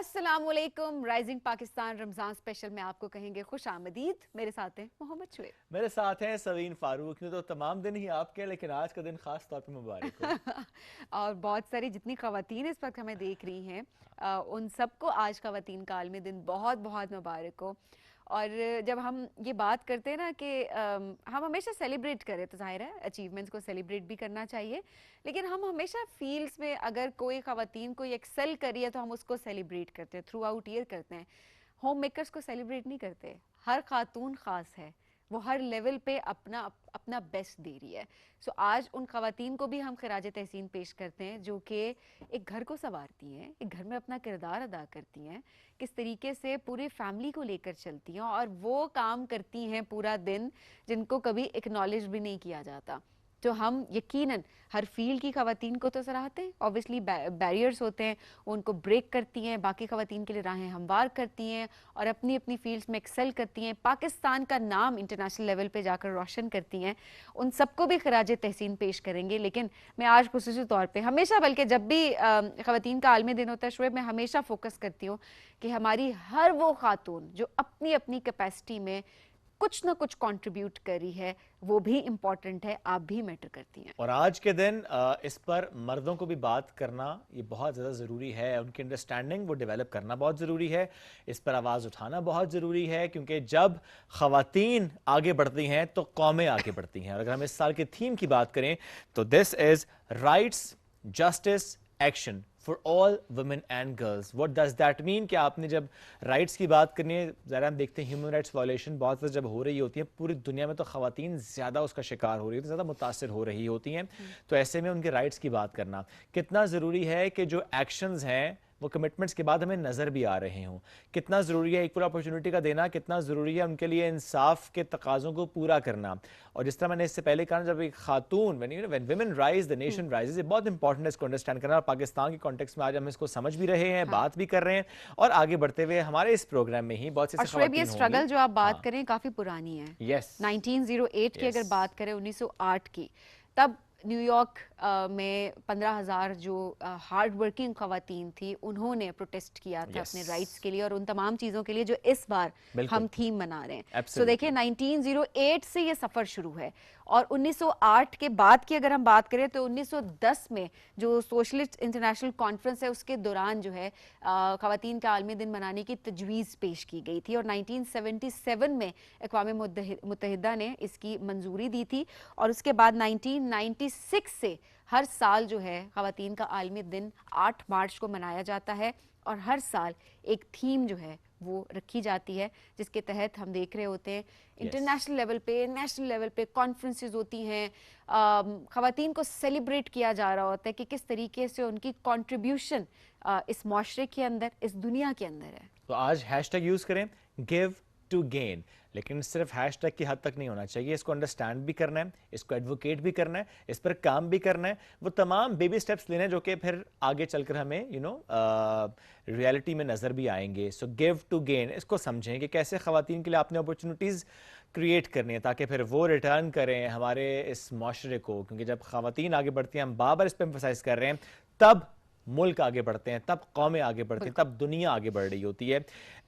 अस्सलामुअलैकुम। Rising Pakistan Ramzan special में आपको कहेंगे खुश आमदीद। मेरे साथ हैं मोहम्मद शुएब, मेरे साथ हैं सवीन फारूक। यूँ तो तमाम दिन ही आपके, लेकिन आज का दिन खास तौर पे मुबारक हो। और बहुत सारी जितनी ख़वातीन इस वक्त हमें देख रही हैं उन सबको आज ख़वातीन का आलमी दिन बहुत बहुत मुबारक हो। और जब हम ये बात करते हैं ना कि हम हमेशा सेलिब्रेट करें, तो जाहिर है अचीवमेंट्स को सेलिब्रेट भी करना चाहिए, लेकिन हम हमेशा फील्ड्स में अगर कोई ख़वातीन कोई एक्सेल करी है तो हम उसको सेलिब्रेट करते हैं, थ्रू आउट ईयर करते हैं। होम मेकर्स को सेलिब्रेट नहीं करते। हर खातून ख़ास है, वो हर लेवल पे अपना बेस्ट दे रही है। सो आज उन ख़वातीन को भी हम खिराज तहसीन पेश करते हैं जो कि एक घर को संवारती हैं, एक घर में अपना किरदार अदा करती हैं, किस तरीके से पूरे फैमिली को लेकर चलती हैं और वो काम करती हैं पूरा दिन जिनको कभी एक्नॉलेज भी नहीं किया जाता। तो हम यकीनन हर फील्ड की ख़वातीन को तो सराहते हैं। ऑब्वियसली बैरियर्स होते हैं, उनको ब्रेक करती हैं, बाकी ख़वातीन के लिए राहें हमवार करती हैं और अपनी अपनी फील्ड्स में एक्सेल करती हैं, पाकिस्तान का नाम इंटरनेशनल लेवल पे जाकर रोशन करती हैं। उन सबको भी खराज तहसीन पेश करेंगे। लेकिन मैं आज खुसूसी तौर पर हमेशा, बल्कि जब भी ख़वातीन का आलमी दिन होता है शुएब, मैं हमेशा फोकस करती हूँ कि हमारी हर वो खातून जो अपनी अपनी कैपेसिटी में कुछ ना कुछ कंट्रीब्यूट करी है, वो भी इम्पॉर्टेंट है, आप भी मैटर करती हैं। और आज के दिन इस पर मर्दों को भी बात करना ये बहुत ज़्यादा ज़रूरी है। उनकी अंडरस्टैंडिंग वो डेवलप करना बहुत ज़रूरी है, इस पर आवाज़ उठाना बहुत ज़रूरी है, क्योंकि जब ख़वातीन आगे बढ़ती हैं तो कौमें आगे बढ़ती हैं। और अगर हम इस साल के थीम की बात करें तो this is rights, justice, action for all women and girls. What does that mean कि आपने जब राइट्स की बात करनी है, ज़रा हम देखते हैं ह्यूमन राइट्स वायलेशन बहुत ज़्यादा जब हो रही होती है पूरी दुनिया में, तो ख़वातीन ज़्यादा उसका शिकार हो रही होती है, ज़्यादा मुतासर हो रही होती हैं। तो ऐसे में उनके राइट्स की बात करना कितना ज़रूरी है कि जो एक्शंस हैं वो कमिटमेंट्स के बाद हमें नज़र भी आ रहे हों। कितना ज़रूरी है इक्वल अपॉर्चुनिटी का देना, कितना ज़रूरी है उनके लिए इंसाफ के तकाज़ों को पूरा करना। और जिस तरह मैंने इससे पहले कहा, जब एक खातून when women rise the nation rises, ये बहुत इंपॉर्टेंट है इसको अंडरस्टैंड करना। और पाकिस्तान के कॉन्टेक्स्ट में आज हम इसको समझ भी रहे हैं, बात भी कर रहे हैं, और आगे बढ़ते हुए हमारे इस प्रोग्राम में ही बहुत से ये स्ट्रगल जो आप बात करें काफ़ी पुरानी है। यस, 1908 की अगर बात करें, 1908 की, तब न्यूयॉर्क में 15,000 जो हार्ड वर्किंग ख़वातीन थी, उन्होंने प्रोटेस्ट किया था अपने राइट्स के लिए और उन तमाम चीज़ों के लिए जो इस बार हम थीम मना रहे हैं। तो देखिए 1908 से ये सफ़र शुरू है और 1908 के बाद की अगर हम बात करें तो 1910 में जो सोशलिस्ट इंटरनेशनल कॉन्फ्रेंस है उसके दौरान जो है ख़वातीन का आलमी दिन मनाने की तजवीज़ पेश की गई थी और 1977 में अक़वाम मुत्तहिदा ने इसकी मंजूरी दी थी। और उसके बाद 1996 से हर साल जो है ख़वातीन का आलमी दिन 8 मार्च को मनाया जाता है और हर साल एक थीम जो है वो रखी जाती है, जिसके तहत हम देख रहे होते हैं इंटरनेशनल लेवल पे, नेशनल लेवल पे कॉन्फ्रेंसेस होती हैं, ख़वातीन को सेलिब्रेट किया जा रहा होता है कि किस तरीके से उनकी कंट्रीब्यूशन इस माशरे के अंदर, इस दुनिया के अंदर है। तो आज हैशटैग यूज़ करें, गिव टू गेन, लेकिन सिर्फ हैशटैग की हद तक नहीं होना चाहिए। इसको अंडरस्टैंड भी करना है, इसको एडवोकेट भी करना है, इस पर काम भी करना है, वो तमाम बेबी स्टेप्स लेने जो कि फिर आगे चलकर हमें रियलिटी में नज़र भी आएंगे। सो गिव टू गेन, इसको समझें कि कैसे ख़वातीन के लिए आपने अपॉर्चुनिटीज़ क्रिएट करनी है ताकि फिर वो रिटर्न करें हमारे इस माशरे को। क्योंकि जब ख़वातीन आगे बढ़ती हैं, हम बार इस पर एम्फसाइज़ कर रहे हैं, तब मुल्क आगे बढ़ते हैं, तब कौमें आगे बढ़ती हैं, तब दुनिया आगे बढ़ रही होती है।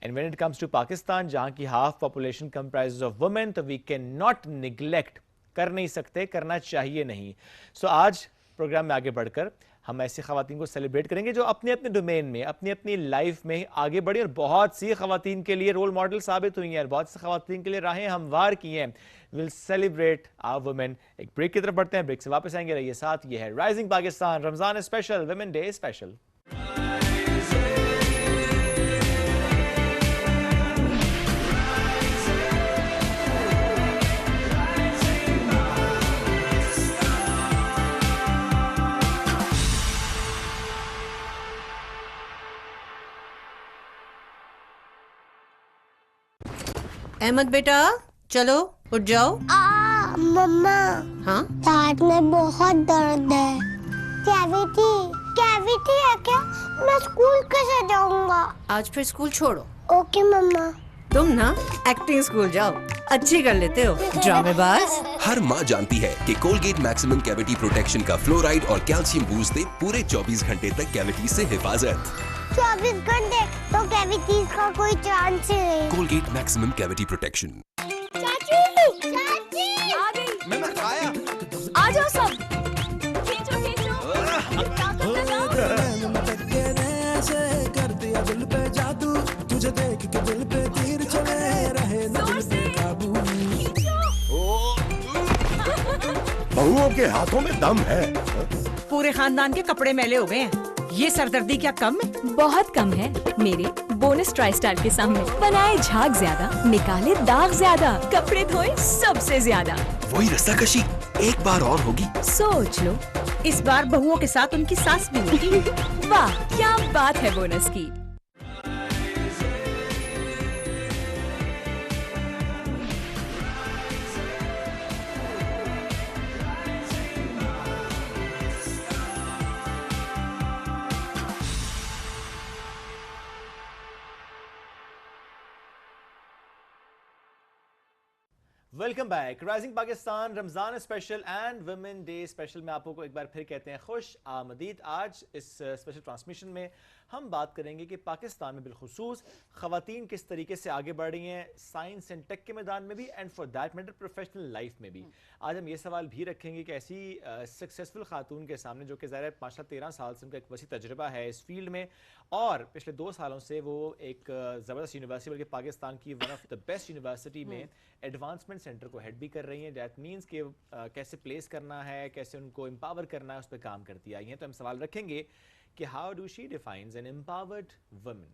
And when it comes to Pakistan, जहाँ की half population comprises of women, तो वी कैन नॉट निगलेक्ट, कर नहीं सकते, करना चाहिए नहीं। सो आज प्रोग्राम में आगे बढ़कर हम ऐसी ख़वातीन को सेलिब्रेट करेंगे जो अपने अपने डोमेन में, अपनी अपनी लाइफ में आगे बढ़ी और बहुत सी ख़वातीन के लिए रोल मॉडल साबित हुई हैं, बहुत सी ख़वातीन के लिए राहें हमवार की हैं। Will celebrate our women. एक ब्रेक की तरफ बढ़ते हैं, ब्रेक से वापस आएंगे, रहिए साथ। ये है rising Pakistan Ramzan special, women day special. Ahmad बेटा, चलो उठ जाओ। मम्मा, हाँ, दांत में बहुत दर्द है। कैविटी है क्या? मैं स्कूल कैसे जाऊंगा? आज फिर स्कूल छोड़ो। ओके मम्मा। तुम ना एक्टिंग स्कूल जाओ, अच्छी कर लेते हो ड्रामेबाज। हर माँ जानती है कि कोलगेट मैक्सिमम कैविटी प्रोटेक्शन का फ्लोराइड और कैल्शियम बूस्ट दे पूरे 24 घंटे तक कैविटी से हिफाजत। 24 घंटे तो कैविटीज का कोई चांस ही नहीं। Colgate maximum cavity protection. चाची, चाची, आ गई। मैंने खाया। आ जाओ सब। खींचो खींचो। ताकत लगाओ। कर दिया दिल पे जादू, तुझे देख के दिल पे तीर चले रहे न दिल पे काबू। बहुओं के हाथों में दम है। पूरे खानदान के कपड़े मैले हो गए हैं, ये सरदर्दी क्या कम है? बहुत कम है मेरे बोनस ट्राई स्टाइल के सामने। बनाए झाग ज्यादा, निकाले दाग ज्यादा, कपड़े धोए सबसे ज्यादा। वही रस्साकशी एक बार और होगी। सोच लो, इस बार बहुओं के साथ उनकी सास भी होगी। वाह क्या बात है बोनस की। Welcome back. Rising Pakistan Ramzan special and women day special में आप लोगों को एक बार फिर कहते हैं खुश आमदीद। आज इस स्पेशल ट्रांसमिशन में हम बात करेंगे कि पाकिस्तान में बिलखुसूस ख़वातीन किस तरीके से आगे बढ़ रही हैं साइंस एंड टेक के मैदान में भी and for that matter professional life में भी। आज हम ये सवाल भी रखेंगे कि ऐसी सक्सेसफुल खातून के सामने जो कि ज़ाहिर है 5-13 साल से उनका एक वसी तजुर्बा है इस फील्ड में और पिछले 2 सालों से वो एक ज़बरदस्त यूनिवर्सिटी बल्कि पाकिस्तान की one of the best university में एडवांसमेंट सेंटर को हेड भी कर रही हैं। दैट मीन्स कि कैसे प्लेस करना है, कैसे उनको एम्पावर करना है, उस पर काम करती आई हैं। तो हम सवाल रखेंगे कि how do she defines N empowered woman.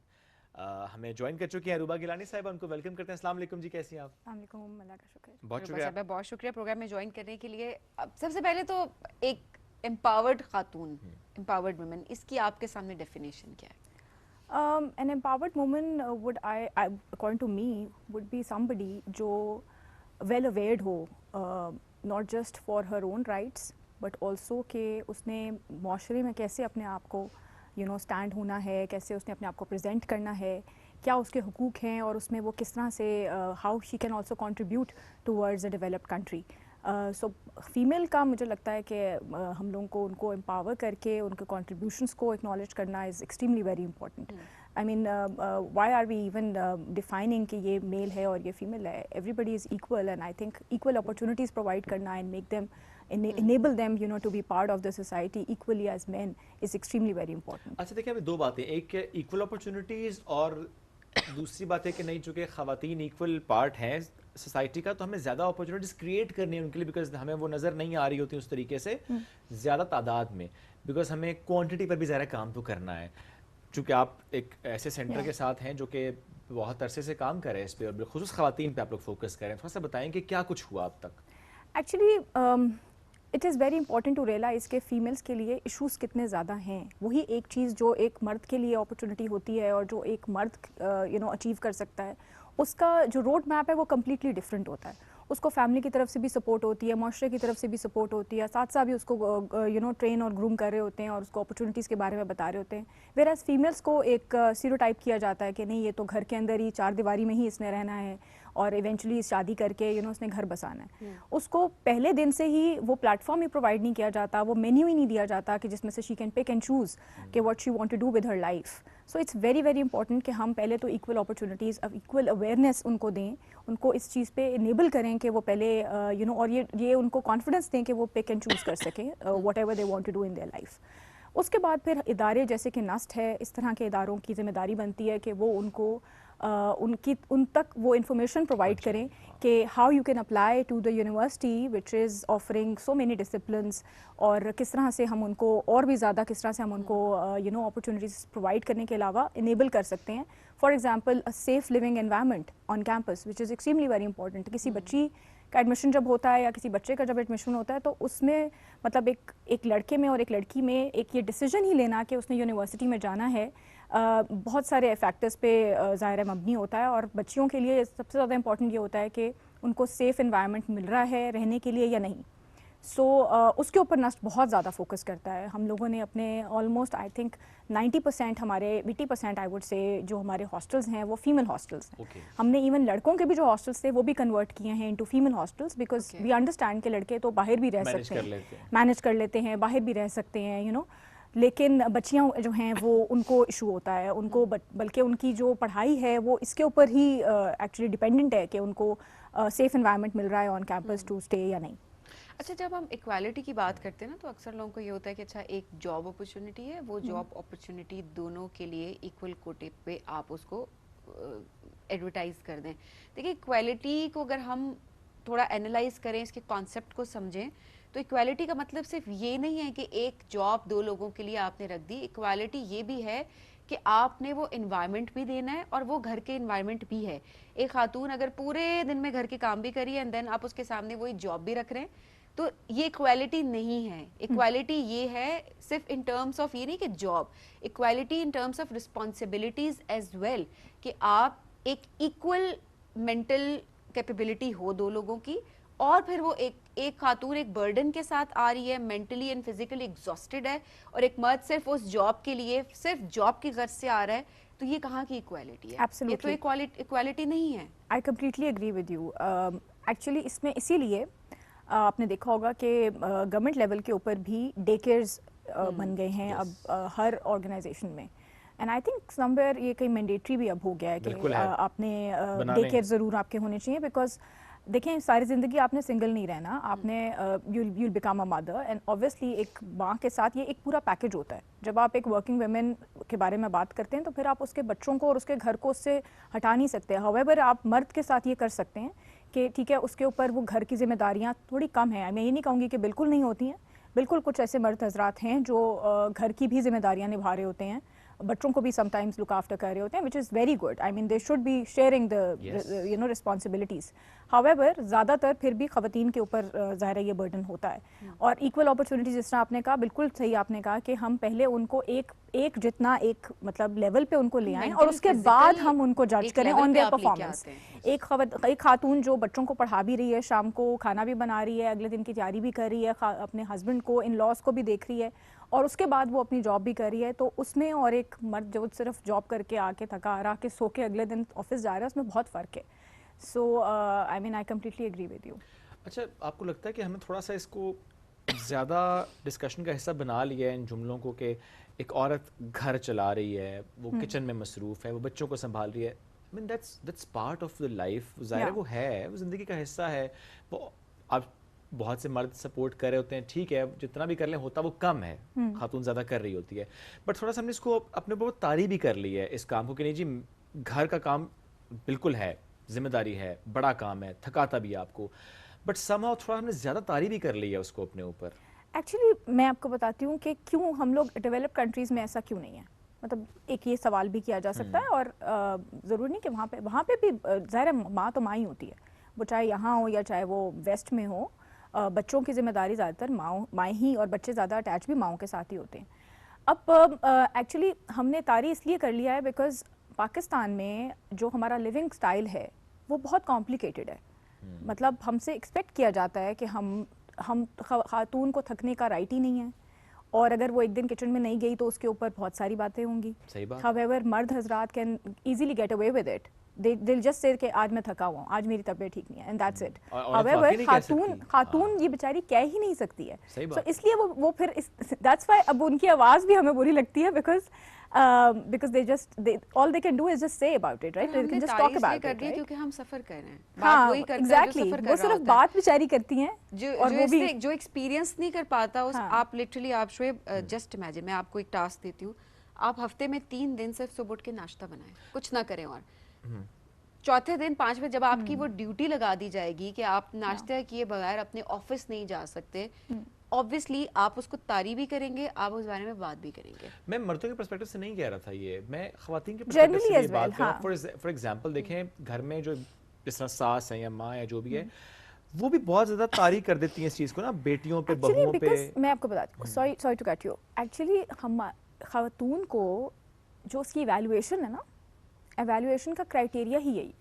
हमें ज्वाइन कर चुकी हैं अरूबा गिलानी साहिबा, उनको वेलकम करते हैं। अस्सलाम वालेकुम जी, कैसी हैं आप? अल्लाह का शुक्र। बहुत शुक्रिया। बहुत शुक्रिया प्रोग्राम में ज्वाइन करने के लिए। अब सबसे पहले तो एक एम्पावर्ड खातून, एम्पावर्ड वुमन, इसकी आपके सामने डेफिनेशन क्या है? An empowered woman according to me, would be somebody जो well aware हो, not just for her own rights, but also कि उसने माशरे में कैसे अपने आप को स्टैंड होना है, कैसे उसने अपने आप को प्रेजेंट करना है, क्या उसके हुकूक हैं और उसमें वो किस तरह से how she can also contribute towards a developed country. So female का मुझे लगता है कि हम लोगों को उनको एम्पावर करके उनके कॉन्ट्रीब्यूशंस को एक्नॉलेज करना is extremely very important. I mean why are we even defining कि ये मेल है और ये फीमेल है? Everybody is equal and I think equal opportunities provide करना and make them enable them to be part of the society equally as men is extremely very important. अच्छा देखिए, हमें 2 बातें, एक इक्वल अपॉर्चुनिटीज़ और दूसरी बात है कि नहीं चूँकि ख़वातीन इक्वल पार्ट हैं सोसाइटी का तो हमें ज़्यादा अपॉर्चुनिटीज़ क्रिएट करनी है उनके लिए, बिकॉज हमें वो नज़र नहीं आ रही होती उस तरीके से ज़्यादा तादाद में, बिकॉज हमें क्वांटिटी पर भी ज़्यादा काम तो करना है। चूँकि आप एक ऐसे सेंटर के साथ हैं जो कि बहुत अरसे से काम कर रहे हैं इस पर और बिलखुसूस ख़वातीन पे आप लोग फोकस करें, थोड़ा सा बताएं कि क्या कुछ हुआ अब तक? Actually it is very important to realize के फ़ीमेल्स के लिए इश्यूज़ कितने ज़्यादा हैं। वही एक चीज़ जो एक मर्द के लिए अपॉर्चुनिटी होती है और जो एक मर्द अचीव कर सकता है, उसका जो रोड मैप है वो कम्प्लीटली डिफरेंट होता है। उसको फैमिली की तरफ से भी सपोर्ट होती है, माशरे की तरफ से भी सपोर्ट होती है, साथ साथ भी उसको ट्रेन और ग्रूम कर रहे होते हैं और उसको अपॉर्चुनिटीज़ के बारे में बता रहे होते हैं। वेयर एज फीमेल्स को एक स्टीरियोटाइप किया जाता है कि नहीं, ये तो घर के अंदर ही 4 दीवारी में ही इसने रहना है और इवेंचुअली शादी करके उसने घर बसाना है। उसको पहले दिन से ही वो प्लेटफॉर्म ही प्रोवाइड नहीं किया जाता, वो मेन्यू ही नहीं दिया जाता कि जिसमें से she can pick and choose कि what she want to do with her life. So it's very very important कि हम पहले तो इक्वल अपॉर्चुनिटीज़, इक्वल अवेयरनेस उनको दें, उनको इस चीज़ पे इनेबल करें कि वो पहले और ये उनको कॉन्फिडेंस दें कि वो पिक एंड चूज़ कर सकें whatever they want to do in their life. उसके बाद फिर इदारे जैसे कि नस्ट है, इस तरह के इदारों की जिम्मेदारी बनती है कि वो उनको उन तक वो इंफॉर्मेशन प्रोवाइड करें कि how you can apply to the university which is offering so many disciplines, और किस तरह से हम उनको और भी ज़्यादा किस तरह से हम उनको अपॉर्चुनिटीज़ प्रोवाइड करने के अलावा इनेबल कर सकते हैं। For example a safe living environment on campus which is extremely very important. किसी बच्ची का एडमिशन जब होता है या किसी बच्चे का जब एडमिशन होता है तो उसमें मतलब एक लड़के में और एक लड़की में एक ये डिसीजन ही लेना कि उसने यूनिवर्सिटी में जाना है, बहुत सारे फैक्टर्स पे ज़ाहिर है मबनी होता है। और बच्चियों के लिए सबसे ज़्यादा इंपॉर्टेंट ये होता है कि उनको सेफ़ एनवायरनमेंट मिल रहा है रहने के लिए या नहीं। सो उसके ऊपर नस्ट बहुत ज़्यादा फोकस करता है। हम लोगों ने अपने ऑलमोस्ट आई थिंक 90% हमारे 80% आई वुड से जो हमारे हॉस्टल्स हैं वो फीमेल हॉस्टल्स हैं। हमने इवन लड़कों के भी जो हॉस्टल्स थे वो भी कन्वर्ट किए हैं into female hostels, because we understand के लड़के तो बाहर भी रह सकते हैं, मैनेज कर लेते हैं, बाहर भी रह सकते हैं लेकिन बच्चियां जो हैं वो उनको इशू होता है, उनको बल्कि उनकी जो पढ़ाई है वो इसके ऊपर ही एक्चुअली डिपेंडेंट है कि उनको सेफ एनवायरनमेंट मिल रहा है ऑन कैंपस टू स्टे या नहीं। अच्छा, जब हम इक्वालिटी की बात करते हैं ना, तो अक्सर लोगों को ये होता है कि अच्छा एक जॉब अपॉर्चुनिटी है, वो जॉब अपॉर्चुनिटी दोनों के लिए इक्वल कोटे पे आप उसको एडवर्टाइज कर दें। देखिए, इक्वालिटी को अगर हम थोड़ा एनालाइज करें, इसके कॉन्सेप्ट को समझें, तो इक्वालिटी का मतलब सिर्फ ये नहीं है कि एक जॉब दो लोगों के लिए आपने रख दी। इक्वालिटी ये भी है कि आपने वो इन्वायरमेंट भी देना है और वो घर के इन्वायरमेंट भी है। एक खातून अगर पूरे दिन में घर के काम भी करी है एंड देन आप उसके सामने वही जॉब भी रख रहे हैं, तो ये इक्वालिटी नहीं है। इक्वालिटी ये है सिर्फ इन टर्म्स ऑफ ये नहीं कि job, equality in terms of responsibilities as well, कि आप एक इक्वल मेंटल कैपेबिलिटी हो दो लोगों की, और फिर वो एक खातून एक बर्डन के साथ आ रही है, मेंटली एंड फिजिकली एग्जॉस्टेड है, और एक मर्द सिर्फ उस जॉब के लिए सिर्फ जॉब की गर्ज से आ रहा है, तो ये कहाँ की इक्वालिटी है? Absolutely. ये तो इक्वालिटी नहीं है। I completely agree with you. Actually इसमें इसीलिए आपने देखा होगा कि गवर्नमेंट लेवल के ऊपर भी डे केयर्स बन गए हैं अब हर ऑर्गेनाइजेशन में, एंड आई थिंक समवेयर ये कहीं मैंडेटरी भी अब हो गया है कि आपने डे केयर ज़रूर आपके होने चाहिए। बिकॉज देखें, सारी ज़िंदगी आपने सिंगल नहीं रहना, आपने you'll become a mother, and obviously एक माँ के साथ ये एक पूरा पैकेज होता है। जब आप एक वर्किंग वुमेन के बारे में बात करते हैं तो फिर आप उसके बच्चों को और उसके घर को उससे हटा नहीं सकते। हाउएवर आप मर्द के साथ ये कर सकते हैं कि ठीक है, उसके ऊपर वो घर की जिम्मेदारियाँ थोड़ी कम हैं। मैं ये नहीं कहूँगी कि बिल्कुल नहीं होती हैं, बिल्कुल कुछ ऐसे मर्द हजरात हैं जो घर की भी जिम्मेदारियाँ निभा रहे होते हैं, बच्चों को भी समटाइम्स लुक आफ्टर कर रहे होते हैं, which is very good. I mean they should be sharing the responsibilities. However ज़्यादातर फिर भी ख़वातीन के ऊपर ज़ाहिर है ये बर्डन होता है। और इक्वल अपॉर्चुनिटी जिस तरह आपने कहा, बिल्कुल सही आपने कहा कि हम पहले उनको एक जितना एक मतलब लेवल पे उनको ले आएँ और उसके बाद हम उनको जज करें ऑन देयर परफॉर्मेंस। एक खातून जो बच्चों को पढ़ा भी रही है, शाम को खाना भी बना रही है, अगले दिन की तैयारी भी कर रही है, अपने हस्बैंड को, इन लॉज को भी देख रही है, और उसके बाद वो अपनी जॉब भी कर रही है, तो उसमें और एक मर्द जो सिर्फ जॉब करके आके थका आ के सो के अगले दिन ऑफिस जा रहा है, उसमें बहुत फ़र्क है। So I mean I completely agree with you. अच्छा, आपको लगता है कि हमें थोड़ा सा इसको ज़्यादा डिस्कशन का हिस्सा बना लिया है इन जुमलों को कि एक औरत घर चला रही है, वो किचन में मसरूफ़ है, वो बच्चों को संभाल रही है? I mean that's part of the life. ज़ाहिर है वो है, वो ज़िंदगी का हिस्सा है। वो आप बहुत से मर्द सपोर्ट कर रहे होते हैं, ठीक है, जितना भी कर लें होता वो कम है, खातून ज़्यादा कर रही होती है, बट थोड़ा सा हमने इसको अपने ऊपर तारीफ भी कर ली है इस काम को कि नहीं जी, घर का काम बिल्कुल है, जिम्मेदारी है, बड़ा काम है, थकाता भी है आपको, बट समहाउ थोड़ा हमने ज़्यादा तारीफ भी कर ली है उसको अपने ऊपर। एक्चुअली मैं आपको बताती हूँ कि क्यों हम लोग डेवलप कंट्रीज़ में ऐसा क्यों नहीं है। मतलब एक ये सवाल भी किया जा सकता है, और ज़रूरी नहीं कि वहाँ पे भी ज़ाहिर है माँ तो माँ ही होती है, वो चाहे यहाँ हो या चाहे वो वेस्ट में हो। बच्चों की जिम्मेदारी ज़्यादातर माँ ही, और बच्चे ज़्यादा अटैच भी माँओं के साथ ही होते हैं। अब एक्चुअली हमने तारी इसलिए कर लिया है बिकॉज़ पाकिस्तान में जो हमारा लिविंग स्टाइल है वो बहुत कॉम्प्लिकेटेड है। मतलब हमसे एक्सपेक्ट किया जाता है कि हम खातून को थकने का राइट ही नहीं है, और अगर वो एक दिन किचन में नहीं गई तो उसके ऊपर बहुत सारी बातें होंगी। हाउएवर मर्द हजरात can easily get away with it, they'll just say कि आज मैं थका हुआ हूँ, आज मेरी तबीयत ठीक नहीं है, and that's it. However खातून ये बेचारी कह ही नहीं सकती है, so इसलिए वो फिर that's why अब उनकी आवाज़ भी हमें बुरी लगती है, because all they can do is just say about it, right? They can just talk about it, right? क्योंकि हम सफर कर रहे हैं, हाँ, exactly, वो सिर्फ बात बेचारी करती हैं, और वो भी जो एक्सपीरियंस नहीं कर पाता उस आप लिटरली आप शोएब जस्ट इमेजिन, मैं आपको एक टास्क देती हूँ, आप हफ्ते में 3 दिन सिर्फ सुबह उठ के नाश्ता बनाएं, कुछ ना करें, और चौथे दिन 5 बजे जब आपकी वो ड्यूटी लगा दी जाएगी कि आप नाश्ता किए बगैर अपने ऑफिस नहीं जा सकते, ऑब्वियसली आप उसको तारीफ भी करेंगे, आप उस बारे में बात भी करेंगे। मैं मर्दों के पर्सपेक्टिव से नहीं कह रहा था ये, मैं ख्वातीन के पर्सपेक्टिव से बात कर रहा हूं। फॉर एग्जांपल देखें, घर में जो जिस तरह सास है या माँ या जो भी है, वो भी बहुत ज्यादा तारीफ कर देती हैं इस चीज को ना, बेटियों पे, बहुओं पे। मैं आपको बताती हूँ, sorry to cut you, actually हम खातून को जो उसकी इवैल्यूएशन है ना, एवैल्यूएशन का क्राइटेरिया ही यही है।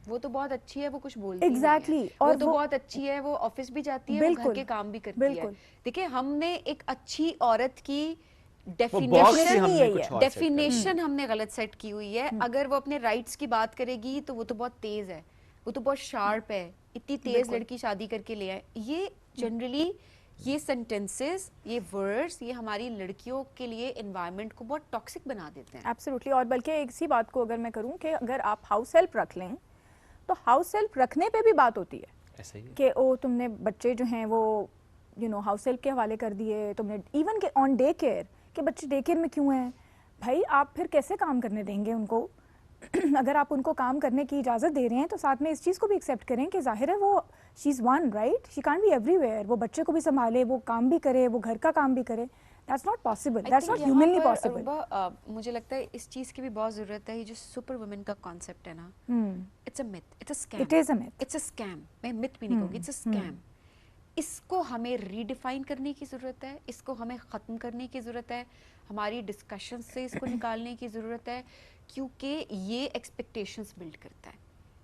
वो तो बहुत अच्छी है, वो कुछ बोलती exactly. नहीं है, और वो तो बहुत अच्छी है, वो ऑफिस भी जाती है, वो घर के काम भी करती है। देखिए, हमने एक अच्छी औरत की डेफिनेशन हमने गलत सेट की हुई है। अगर वो अपने राइट्स की बात करेगी तो वो तो बहुत तेज है, वो तो बहुत शार्प है, इतनी तेज लड़की शादी करके ले आए। ये जनरली ये सेंटेंसेस, ये वर्ड्स, ये हमारी लड़कियों के लिए एनवायरनमेंट को बहुत टॉक्सिक बना देते हैं। एब्सोल्युटली। और बल्कि एक सी बात को अगर मैं करूं कि अगर आप हाउस हेल्प रख लें तो हाउस हेल्प रखने पे भी बात होती है ऐसा ही है। कि ओ तुमने बच्चे जो हैं वो हाउस हेल्प के हवाले कर दिए, तुमने इवन के ऑन डे केयर कि बच्चे डे केयर में क्यों हैं, भाई आप फिर कैसे काम करने देंगे उनको? अगर आप उनको काम करने की इजाज़त दे रहे हैं तो साथ में इस चीज़ को भी एक्सेप्ट करें कि जाहिर है वो she is one, right, she can't be everywhere, वो बच्चे को भी संभाले, वो काम भी करे, वो घर का काम भी करे, that's not possible, that's not humanly possible. मुझे लगता है इस चीज़ की भी बहुत ज़रूरत है। ये जो सुपर वुमेन का कॉन्सेप्ट है ना, it's a myth, it's a scam. It is a myth, it's a scam. मैं मिथ भी नहीं कहूँगी, इट्स अ स्कैम। इसको हमें रीडिफाइन करने की ज़रूरत है, इसको हमें ख़त्म करने की ज़रूरत है, हमारी डिस्कशन से इसको निकालने की ज़रूरत है, क्योंकि ये एक्सपेक्टेशंस बिल्ड करता है।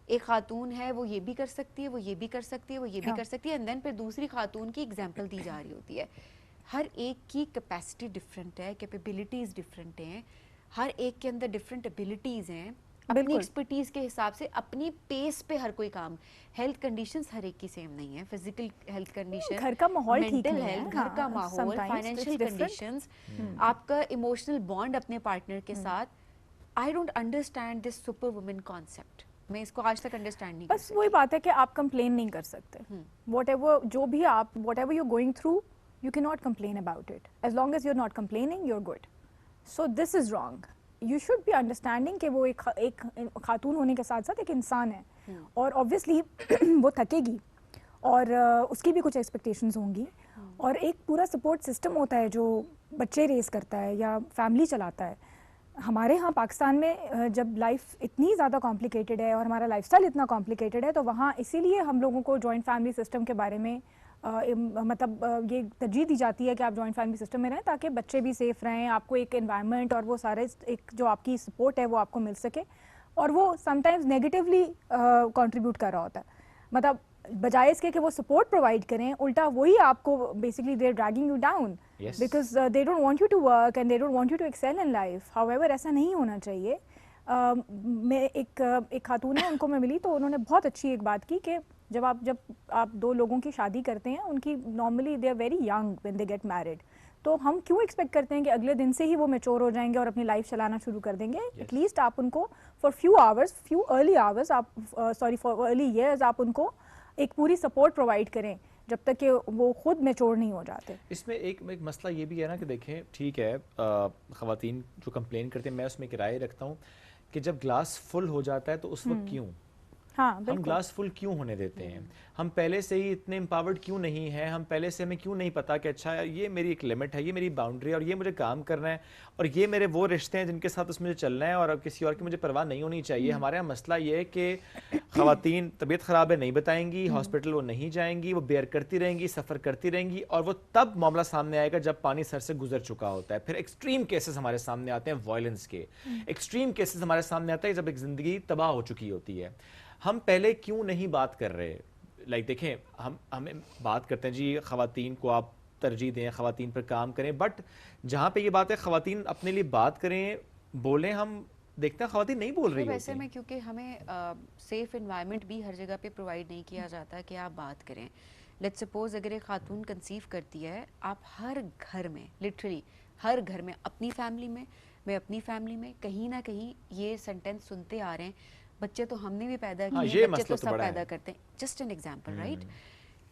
एक खातून है, वो ये भी कर सकती है, वो ये भी कर सकती है, वो ये भी कर सकती है, एंड देन फिर दूसरी खातून की एग्जाम्पल दी जा रही होती है। हर एक की कैपेसिटी डिफरेंट है, कैपेबिलिटीज़ डिफरेंट हैं, हर एक के अंदर डिफरेंट एबिलिटीज़ हैं, अपनी एक्सपर्टीज़ के हिसाब से अपनी पेस पे हर कोई काम। हेल्थ कंडीशंस हर एक की सेम नहीं है, फिजिकल हेल्थ कंडीशन, घर का माहौल ठीक मेंटल नहीं है, हेल्थ, घर का हाँ, माहौल, sometimes financial it's different. Conditions, आपका इमोशनल बॉन्ड अपने पार्टनर के साथ। I don't understand this super women concept. मैं इसको आज तक अंडरस्टैंड नहीं बस वही बात है कि आप कंप्लेन नहीं कर सकते। व्हाटएवर जो भी आप whatever you going through, you cannot complain about it. As long as you're not complaining, you're good. So this is wrong. You should be understanding कि वो एक खातून होने के साथ साथ एक इंसान है, और obviously वो थकेगी और उसकी भी कुछ expectations होंगी, और एक पूरा support system होता है जो बच्चे रेस करता है या फैमिली चलाता है। हमारे यहाँ पाकिस्तान में जब लाइफ इतनी ज़्यादा कॉम्प्लिकेटेड है और हमारा लाइफस्टाइल इतना कॉम्प्लिकेटेड है, तो वहाँ इसीलिए हम लोगों को जॉइंट फैमिली सिस्टम के बारे में मतलब ये तरजीह दी जाती है कि आप जॉइंट फैमिली सिस्टम में रहें ताकि बच्चे भी सेफ़ रहें, आपको एक एनवायरनमेंट और वो सारे एक जो आपकी सपोर्ट है वो आपको मिल सके, और वो समटाइम्स नेगेटिवली कंट्रीब्यूट कर रहा होता है। मतलब बजाय इसके कि वो सपोर्ट प्रोवाइड करें, उल्टा वही आपको basically they are dragging you down because they don't want you to work and they don't want you to excel in life. However ऐसा नहीं होना चाहिए। मैं एक खातून है, उनको मैं मिली तो उन्होंने बहुत अच्छी एक बात की कि जब आप दो लोगों की शादी करते हैं, उनकी normally they are very young when they get married, तो हम क्यों एक्सपेक्ट करते हैं कि अगले दिन से ही वो मैच्योर हो जाएंगे और अपनी लाइफ चलाना शुरू कर देंगे। एटलीस्ट आप उनको फॉर फ्यू अर्ली आवर्स आप फॉर अर्ली ईयर्स आप उनको एक पूरी सपोर्ट प्रोवाइड करें जब तक कि वो खुद मैच्योर नहीं हो जाते। इसमें एक मसला ये भी है ना कि देखें, ठीक है, ख़वातीन जो कंप्लेन करते हैं, मैं उसमें एक राय रखता हूँ कि जब ग्लास फुल हो जाता है तो उस वक्त क्यों हम ग्लास फुल क्यों होने देते हैं? हम पहले से ही इतने एम्पावर्ड क्यों नहीं हैं? हम पहले से हमें क्यों नहीं पता कि अच्छा ये मेरी एक लिमिट है, ये मेरी बाउंड्री है और ये मुझे काम करना है और ये मेरे वो रिश्ते हैं जिनके साथ उसमें चलना है और किसी और की मुझे परवाह नहीं होनी चाहिए। हमारे यहाँ मसला ये है कि ख़वातीन तबीयत ख़राब है नहीं बताएंगी, हॉस्पिटल वो नहीं जाएंगी, वो बेयर करती रहेंगी, सफ़र करती रहेंगी, और वो तब मामला सामने आएगा जब पानी सर से गुजर चुका होता है। फिर एक्सट्रीम केसेस हमारे सामने आते हैं वायलेंस के, एक्सट्रीम केसेस हमारे सामने आते हैं जब एक ज़िंदगी तबाह हो चुकी होती है। हम पहले क्यों नहीं बात कर रहे? लाइक देखें, हमें बात करते हैं जी ख़वातीन को आप तरजीह दें, ख़वातीन पर काम करें, बट जहाँ पे ये बात है ख़वातीन अपने लिए बात करें, बोलें, हम देखते हैं ख़वातीन नहीं बोल रही होती। वैसे में क्योंकि हमें सेफ़ एनवायरनमेंट भी हर जगह पे प्रोवाइड नहीं किया जाता कि आप बात करें। लेट्स सपोज अगर एक खातून कंसीव करती है, आप हर घर में, लिटरली हर घर में, अपनी फैमिली में, मैं अपनी फैमिली में, कहीं ना कहीं ये सेंटेंस सुनते आ रहे हैं, बच्चे तो हमने भी पैदा किए, बच्चे तो सब पैदा करते हैं। जस्ट एन एग्जांपल, राइट,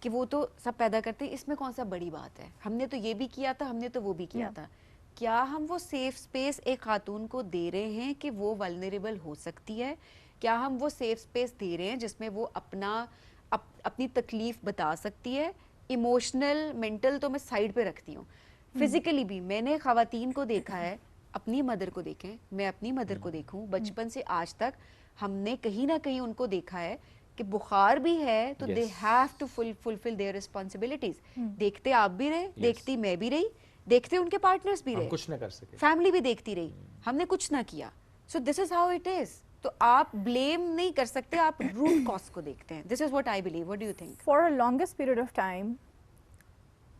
कि वो तो सब पैदा करते हैं, इसमें कौन सा बड़ी बात है? हमने तो ये भी किया था, हमने तो वो भी किया था। क्या हम वो सेफ स्पेस एक खातून को दे रहे हैं कि वो वल्नरेबल हो सकती है? क्या हम वो सेफ स्पेस दे रहे हैं जिसमें वो अपनी तकलीफ बता सकती है? इमोशनल, मेंटल तो मैं साइड पे रखती हूँ, फिजिकली भी मैंने ख़वातीन को देखा है, अपनी मदर को देखें, मैं अपनी मदर को देखूं, बचपन से आज तक हमने कहीं ना कहीं उनको देखा है कि बुखार भी है तो they have to fulfil their responsibilities. देखते आप भी रहे, देखती मैं भी रही, देखते उनके पार्टनर्स भी रहे, कुछ ना कर सके, फैमिली भी देखती रही, हमने कुछ ना किया। So this is how it is. तो आप ब्लेम नहीं कर सकते, आप रूट कॉज को देखते हैं। This is what I believe. What do you think? For a longest period of time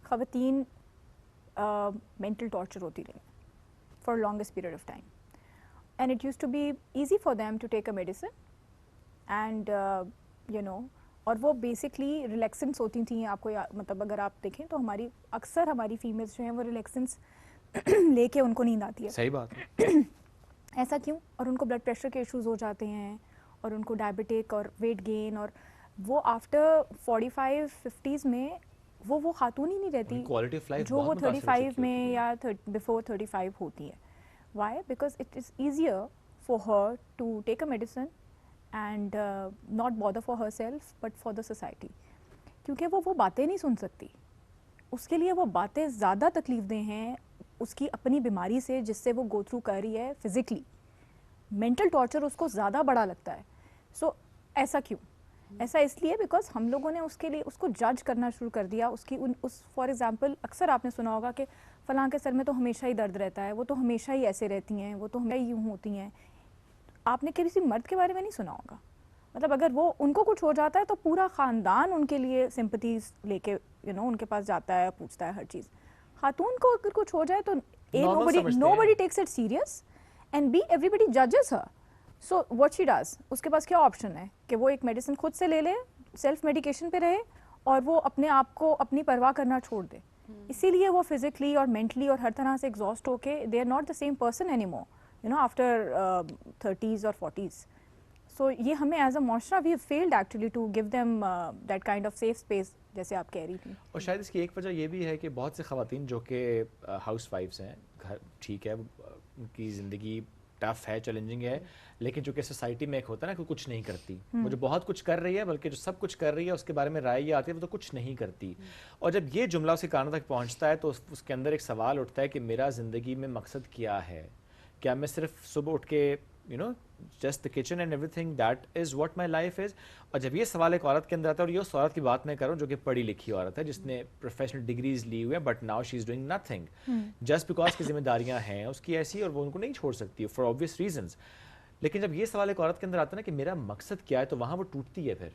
ख़वातीन मेंटल टॉर्चर होती रही for a longest period of time, and it used to be easy for them to take a medicine and और वो basically relaxants होती थी। आपको मतलब अगर आप देखें तो अक्सर हमारी फीमेल्स जो हैं वो रिलैक्सेंट्स लेके उनको नींद आती है। सही बात है। ऐसा क्यों? और उनको ब्लड प्रेशर के इश्यूज हो जाते हैं और उनको डायबिटिक और वेट गेन, और वो आफ्टर 45-50s में वो खातून ही नहीं रहती क्वालिटी ऑफ लाइफ जो वो 35 में या बिफोर 35 होती है। Why? Because it is easier for her to take a medicine and not bother for her self but for the society. क्योंकि वो बातें नहीं सुन सकती, उसके लिए वो बातें ज़्यादा तकलीफदेह हैं उसकी अपनी बीमारी से जिससे वो गो थ्रू कर रही है फिज़िकली। मेंटल टॉर्चर उसको ज़्यादा बड़ा लगता है। सो ऐसा क्यों? ऐसा इसलिए बिकॉज हम लोगों ने उसके लिए उसको जज करना शुरू कर दिया। उस फॉर एग्जांपल अक्सर आपने सुना होगा कि फ़लाँ के सर में तो हमेशा ही दर्द रहता है, वो तो हमेशा ही ऐसे रहती हैं, वो तो हमेशा ही यूँ होती हैं। आपने किसी मर्द के बारे में नहीं सुना होगा। मतलब अगर वो उनको कुछ हो जाता है तो पूरा ख़ानदान उनके लिए सिंपथीज लेके उनके पास जाता है, पूछता है हर चीज़। खातून को अगर कुछ हो जाए तो nobody takes it serious and B everybody judges her. So what she does, उसके पास क्या ऑप्शन है कि वो एक मेडिसिन खुद से ले ले, सेल्फ मेडिकेशन पे रहे और वो अपने आप को अपनी परवाह करना छोड़ दे। इसीलिए वो फिजिकली और मेंटली और हर तरह से एग्जॉस्ट होके they are not the same person anymore after 30s और 40s. सो ये हमें एज अ माशरा we failed actually to give them that kind of safe space जैसे आप कह रही थी। और शायद इसकी एक वजह ये भी है कि बहुत से ख़वातीन जो कि हाउस वाइफ्स हैं, घर ठीक है उनकी ज़िंदगी टफ है, चैलेंजिंग है, लेकिन जो कि सोसाइटी में एक होता है ना कि कुछ नहीं करती, वो जो बहुत कुछ कर रही है बल्कि जो सब कुछ कर रही है उसके बारे में राय ये आती है वो तो कुछ नहीं करती। और जब ये जुमला उसके कानों तक पहुंचता है तो उसके अंदर एक सवाल उठता है कि मेरा ज़िंदगी में मकसद क्या है? क्या मैं सिर्फ सुबह उठ के just the kitchen and everything that is what my life is? और जब ये सवाल एक औरत के अंदर आता है, और ये उस औरत की बात मैं कर रहा हूँ जो कि पढ़ी लिखी औरत है, जिसने प्रोफेशनल डिग्रीज ली हुई है, but now she is doing nothing just because की जिम्मेदारियाँ हैं उसकी ऐसी और वो उनको नहीं छोड़ सकती फॉर ऑब्वियस रीजंस। लेकिन जब ये सवाल एक औरत के अंदर आता है ना कि मेरा मकसद क्या है, तो वहाँ वो टूटती है, फिर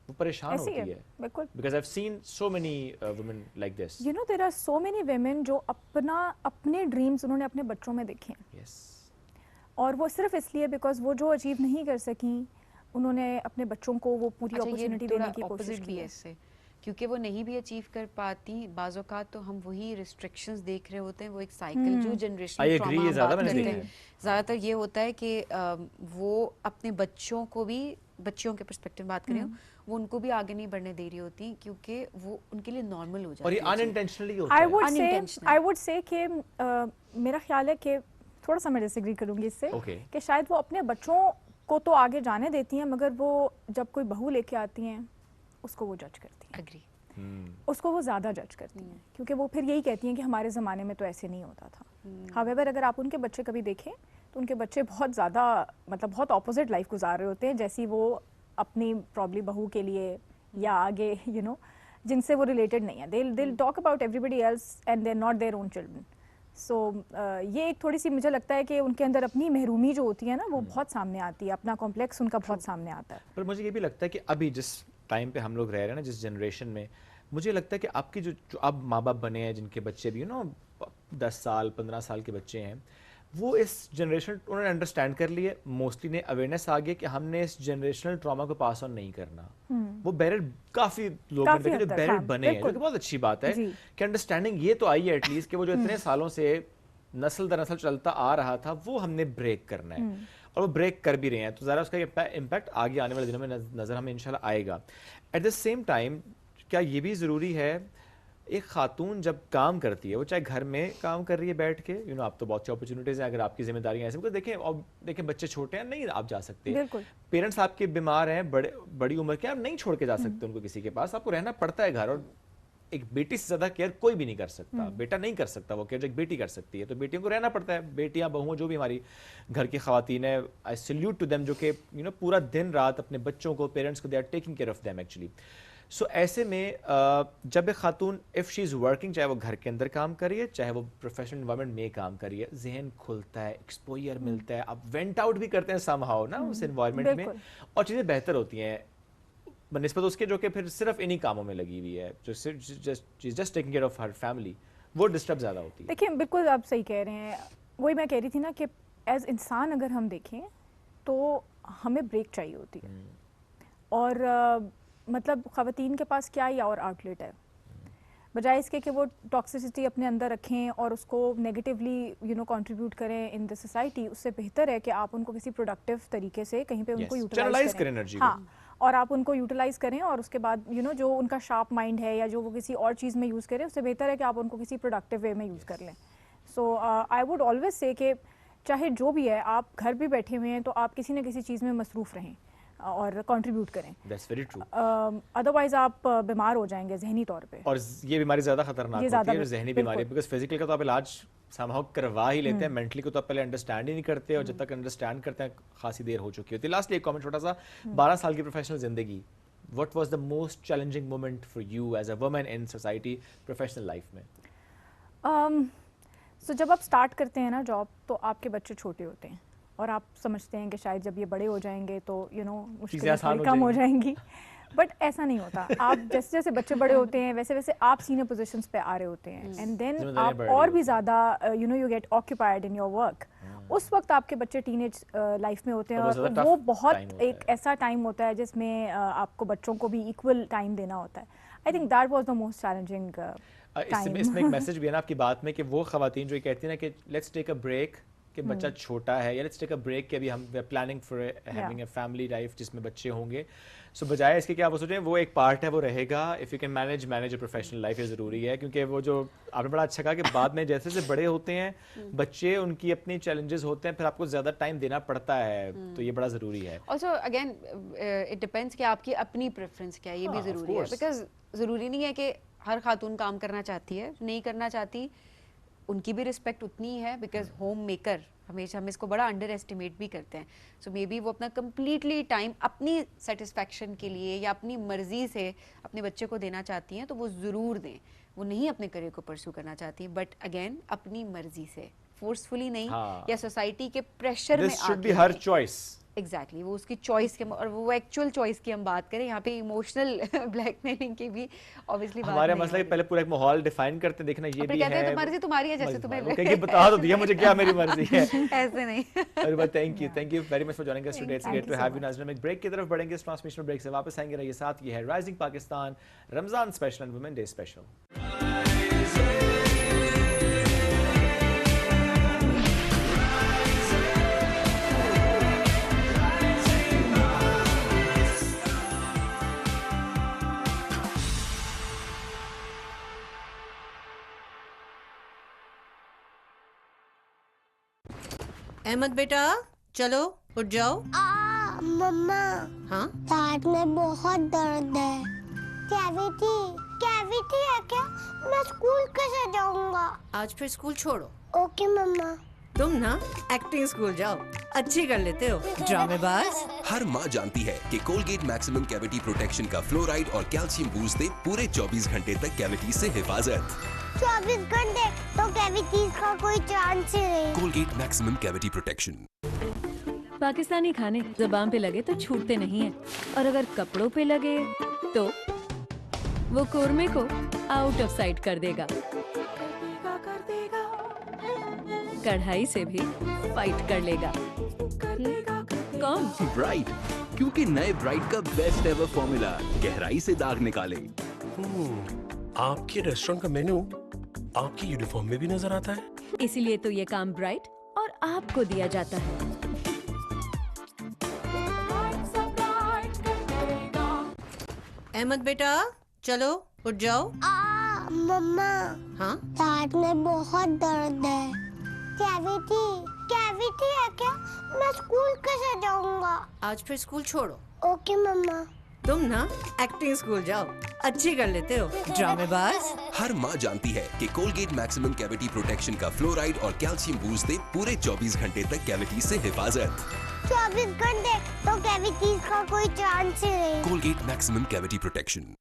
वो परेशान होती है। बिल्कुल, because I have seen so many women like this. There are so many women जो अपने ड्रीम्स उन्होंने अपने बच्चों में देखे हैं। यस। और वो सिर्फ इसलिए बिकॉज वो जो अचीव नहीं कर सकी उन्होंने अपने बच्चों को वो पूरी अपॉर्चुनिटी देने की कोशिश की है। क्योंकि वो नहीं भी अचीव कर पाती बाज़ औक़ात, तो हम वही रिस्ट्रिक्शंस देख रहे होते हैं, वो एक साइकिल जो जनरेशनल ट्रॉमा हम बात करते हैं, ज़्यादातर ये होता है कि वो अपने बच्चों को भी, बच्चियों के पर्सपेक्टिव में बात करें, वो उनको भी आगे नहीं बढ़ने दे रही होती क्योंकि वो उनके लिए नॉर्मल हो जाता है। और ये अनइंटेंशनली होता है। आई वुड से कि मेरा ख्याल है कि थोड़ा सा मैं डिसएग्री करूंगी इससे कि शायद वो अपने बच्चों को तो आगे जाने देती हैं मगर वो जब कोई बहू लेके आती हैं उसको वो जज करती हैं। एग्री। उसको वो ज़्यादा जज करती हैं क्योंकि वो फिर यही कहती हैं कि हमारे ज़माने में तो ऐसे नहीं होता था। हावेवर अगर आप उनके बच्चे कभी देखें तो उनके बच्चे बहुत ज़्यादा मतलब बहुत ऑपोजिट लाइफ गुजार रहे होते हैं जैसी वो अपनी प्रॉब्ली बहू के लिए या आगे जिनसे वो रिलेटेड नहीं है। they'll talk about everybody else and they're not their own children. सो ये एक थोड़ी सी मुझे लगता है कि उनके अंदर अपनी महरूमी जो होती है ना वो बहुत सामने आती है, अपना कॉम्प्लेक्स उनका बहुत सामने आता है। पर मुझे ये भी लगता है कि अभी जिस टाइम पे हम लोग रह रहे हैं ना, जिस जनरेशन में, मुझे लगता है कि आपकी जो अब माँ बाप बने हैं जिनके बच्चे भी 10 साल 15 साल के बच्चे हैं, वो इस जनरेशन उन्होंने अंडरस्टैंड कर लिए, मोस्टली ने अवेयरनेस आ गई कि हमने इस जनरेशनल ट्रॉमा को पास ऑन नहीं करना। वो बैरियर काफ़ी लोग जो बैरियर बने हैं, जो कि बहुत अच्छी बात है कि अंडरस्टैंडिंग ये तो आई है एटलीस्ट कि वो जो इतने सालों से नस्ल दर नस्ल चलता आ रहा था वो हमने ब्रेक करना है, और वो ब्रेक कर भी रहे हैं। तो ज़रा उसका इम्पैक्ट आगे आने वाले दिनों में नज़र हमें इंशाल्लाह आएगा। एट द सेम टाइम क्या ये भी ज़रूरी है, एक खातून जब काम करती है, वो चाहे घर में काम कर रही है बैठ के, आप तो बहुत सी अपॉर्चुनिटीज़ हैं, अगर आपकी जिम्मेदारियां ऐसे, बिकॉज देखें बच्चे छोटे हैं, नहीं आप जा सकते, पेरेंट्स आपके बीमार हैं, बड़ी उम्र के, आप नहीं छोड़ के जा सकते उनको किसी के पास, आपको रहना पड़ता है घर। और एक बेटी से ज़्यादा केयर कोई भी नहीं कर सकता, बेटा नहीं कर सकता वो केयर जो एक बेटी कर सकती है, तो बेटियों को रहना पड़ता है। बेटियां बहुओं जो भी हमारी घर की ख़वातीन है, आई सल्यूट टू देम, जो कि पूरा दिन रात अपने बच्चों को, पेरेंट्स को, they are taking care of them actually. So ऐसे में जब एक खातून इफ़ शी इज़ वर्किंग, चाहे वो घर के अंदर काम करिए चाहे वो प्रोफेशनल इन्वायरमेंट में काम करिए, जहन खुलता है, एक्सपोजर मिलता है, आप वेंट आउट भी करते हैं समहाउ ना उस इन्वायरमेंट में, और चीज़ें बेहतर होती हैं बनिस्बत उसके जो कि फिर सिर्फ इन्हीं कामों में लगी हुई है, जो just taking care of her family, वो डिस्टर्ब ज़्यादा होती है। देखिए बिल्कुल आप सही कह रहे हैं, वही मैं कह रही थी ना कि एज इंसान अगर हम देखें तो हमें ब्रेक चाहिए होती है। और मतलब ख़वातीन के पास क्या ही और आउटलेट है, बजाय इसके कि वो टॉक्सिसिटी अपने अंदर रखें और उसको नेगेटिवली कंट्रीब्यूट करें इन द सोसाइटी, उससे बेहतर है कि आप उनको किसी प्रोडक्टिव तरीके से कहीं पे उनको Channelize यूटिलाइज करें करें। energy को। हाँ, और आप उनको यूटिलाइज करें और उसके बाद जो उनका शार्प माइंड है या जो वो किसी और चीज़ में यूज़ करें, उससे बेहतर है कि आप उनको किसी प्रोडक्टिव वे में यूज़ कर लें। सो आई वुड ऑलवेज से कि चाहे जो भी है, आप घर भी बैठे हुए हैं तो आप किसी न किसी चीज़ में मसरूफ़ रहें और कंट्रीब्यूट करें, दैट्स वेरी ट्रू। अदरवाइज आप बीमार हो जाएंगे जहनी तौर पे। और ये बीमारी ज्यादा खतरनाक ये होती ज़्यादा है, जहनी बिल्कुल। बीमारी, बिकॉज फिजिकल का तो आप इलाज समहाउ करवा ही लेते हैं, मेंटली को तो आप पहले अंडरस्टैंड ही नहीं करते, और जब तक अंडरस्टैंड करते हैं खासी देर हो चुकी होती है। लास्टली एक कमेंट छोटा सा, 12 साल की प्रोफेशनल जिंदगी, what was the most challenging moment for you as a woman in society professional life में? सो जब आप स्टार्ट करते हैं ना जॉब, तो आपके बच्चे छोटे होते हैं और आप समझते हैं कि शायद जब ये बड़े हो जाएंगे तो मुश्किलें आसान थोड़ी हो कम हो जाएंगी, बट ऐसा नहीं होता। आप जैसे जैसे बच्चे बड़े होते हैं वैसे वैसे आप सीनियर पोजीशंस पे आ रहे होते हैं, एंड देन जिम्मेदारियां आप बढ़ रही और भी होती ज़्यादा you get occupied in your work. उस वक्त आपके बच्चे टीनेज लाइफ में होते हैं और वो और ज़्यादा वो tough बहुत time होता एक है। ऐसा टाइम होता है जिसमें आपको बच्चों को भी इक्वल टाइम देना होता है। I think that was the most challenging इसमें एक मैसेज भी है ना आपकी बात में कि वो खवातीन जो ये कहती है ना कि लेट्स टेक अ ब्रेक, कि बच्चा छोटा है, या लेट्स टेक अ ब्रेक कि अभी हम planning for having a family life जिसमें बच्चे होंगे, सो बजाय इसके कि आप वो सोचें वो एक पार्ट है, वो रहेगा। If you can manage a professional life, ये ज़रूरी है, क्योंकि वो जो आपने बड़ा अच्छा कहा कि बाद में जैसे जैसे बड़े होते हैं बच्चे, उनकी अपनी चैलेंजेस होते हैं, फिर आपको ज़्यादा टाइम देना पड़ता है, तो ये बड़ा ज़रूरी है। ऑल्सो अगेन इट डिपेंड्स कि आपकी अपनी प्रेफरेंस क्या है, ये भी हाँ, of ज़रूरी है, course. बिकॉज ज़रूरी नहीं है कि हर खातून काम करना चाहती है, नहीं करना चाहती, उनकी भी रिस्पेक्ट उतनी है, बिकॉज होम मेकर हमेशा हम इसको बड़ा अंडर एस्टिमेट भी करते हैं। सो मे बी वो अपना कम्प्लीटली टाइम अपनी सेटिस्फैक्शन के लिए या अपनी मर्जी से अपने बच्चे को देना चाहती हैं, तो वो ज़रूर दें। वो नहीं अपने करियर को परस्यू करना चाहती, बट अगेन अपनी मर्जी से, फोर्सफुली नहीं, हाँ। या सोसाइटी के प्रेशर में दिस शुड बी आके हर नहीं। चॉइस। एग्जैक्टली वो उसकी चॉइस के, और वो एक्चुअल चॉइस की हम बात करें, यहाँ पे इमोशनल ब्लैकमेलिंग की भी ऑब्वियसली बात हमारा नहीं मसला है आ पहले पूरा एक माहौल डिफाइन करते हैं, देखना ये और फिर भी कहते हैं है, तो मर्जी तुम्हारी है जैसे मर्जी तुम्हें तुम्हारी। लगे। वो कहेंगे बता तो दिया मुझे क्या मेरी मर्जी है। ऐसे नहीं। अरे thank you very much for joining us today, it's Thank great you to so have you much. नाज़रीन। एक ब्रेक की तरफ बढ़ेंगे, इस ट्रांसमिशन ब्रेक से वापस आएंगे, रहिए साथ। ये है rising Pakistan Ramzan special and women day special. Ahmad बेटा, चलो उठ जाओ। मम्मा, हाँ, दांत में बहुत दर्द है। कैविटी कैविटी है क्या? मैं स्कूल कैसे जाऊंगा? आज फिर स्कूल छोड़ो। ओके मम्मा। तुम ना एक्टिंग स्कूल जाओ, अच्छी कर लेते हो ड्रामेबाज। हर माँ जानती है कि कोलगेट मैक्सिमम कैविटी प्रोटेक्शन का फ्लोराइड और कैल्शियम बूस्ट दे पूरे 24 घंटे तक कैविटी से हिफाजत। 24 घंटे तो कैविटीज का कोई चांस ही नहीं। Colgate maximum cavity protection. Pakistani खाने ज़बान पे लगे तो छूटते नहीं हैं, और अगर कपड़ों पे लगे तो वो कोरमे को आउट ऑफ साइट कर देगा। कढ़ाई से भी फाइट कर लेगा। कौन? ब्राइट, क्योंकि नए ब्राइट का बेस्ट एवर फॉर्मूला गहराई से दाग निकाले। आपके रेस्टोरेंट का मेन्यू आपकी यूनिफॉर्म में भी नजर आता है। इसीलिए तो ये काम ब्राइट और आपको दिया जाता है। अहमद बेटा, चलो उठ जाओ। मम्मा, हाँ, दांत में बहुत दर्द है। कैविटी कैविटी है क्या? मैं स्कूल कैसे जाऊंगा? आज फिर स्कूल छोड़ो। ओके मम्मा। तुम ना एक्टिंग स्कूल जाओ, अच्छी कर लेते हो ड्रामेबाज। हर माँ जानती है कि कोलगेट मैक्सिमम कैविटी प्रोटेक्शन का फ्लोराइड और कैल्शियम बूस्ट दे पूरे 24 घंटे तक कैविटी से हिफाजत। 24 घंटे तो कैविटीज का कोई चांस ही नहीं। Colgate maximum cavity protection.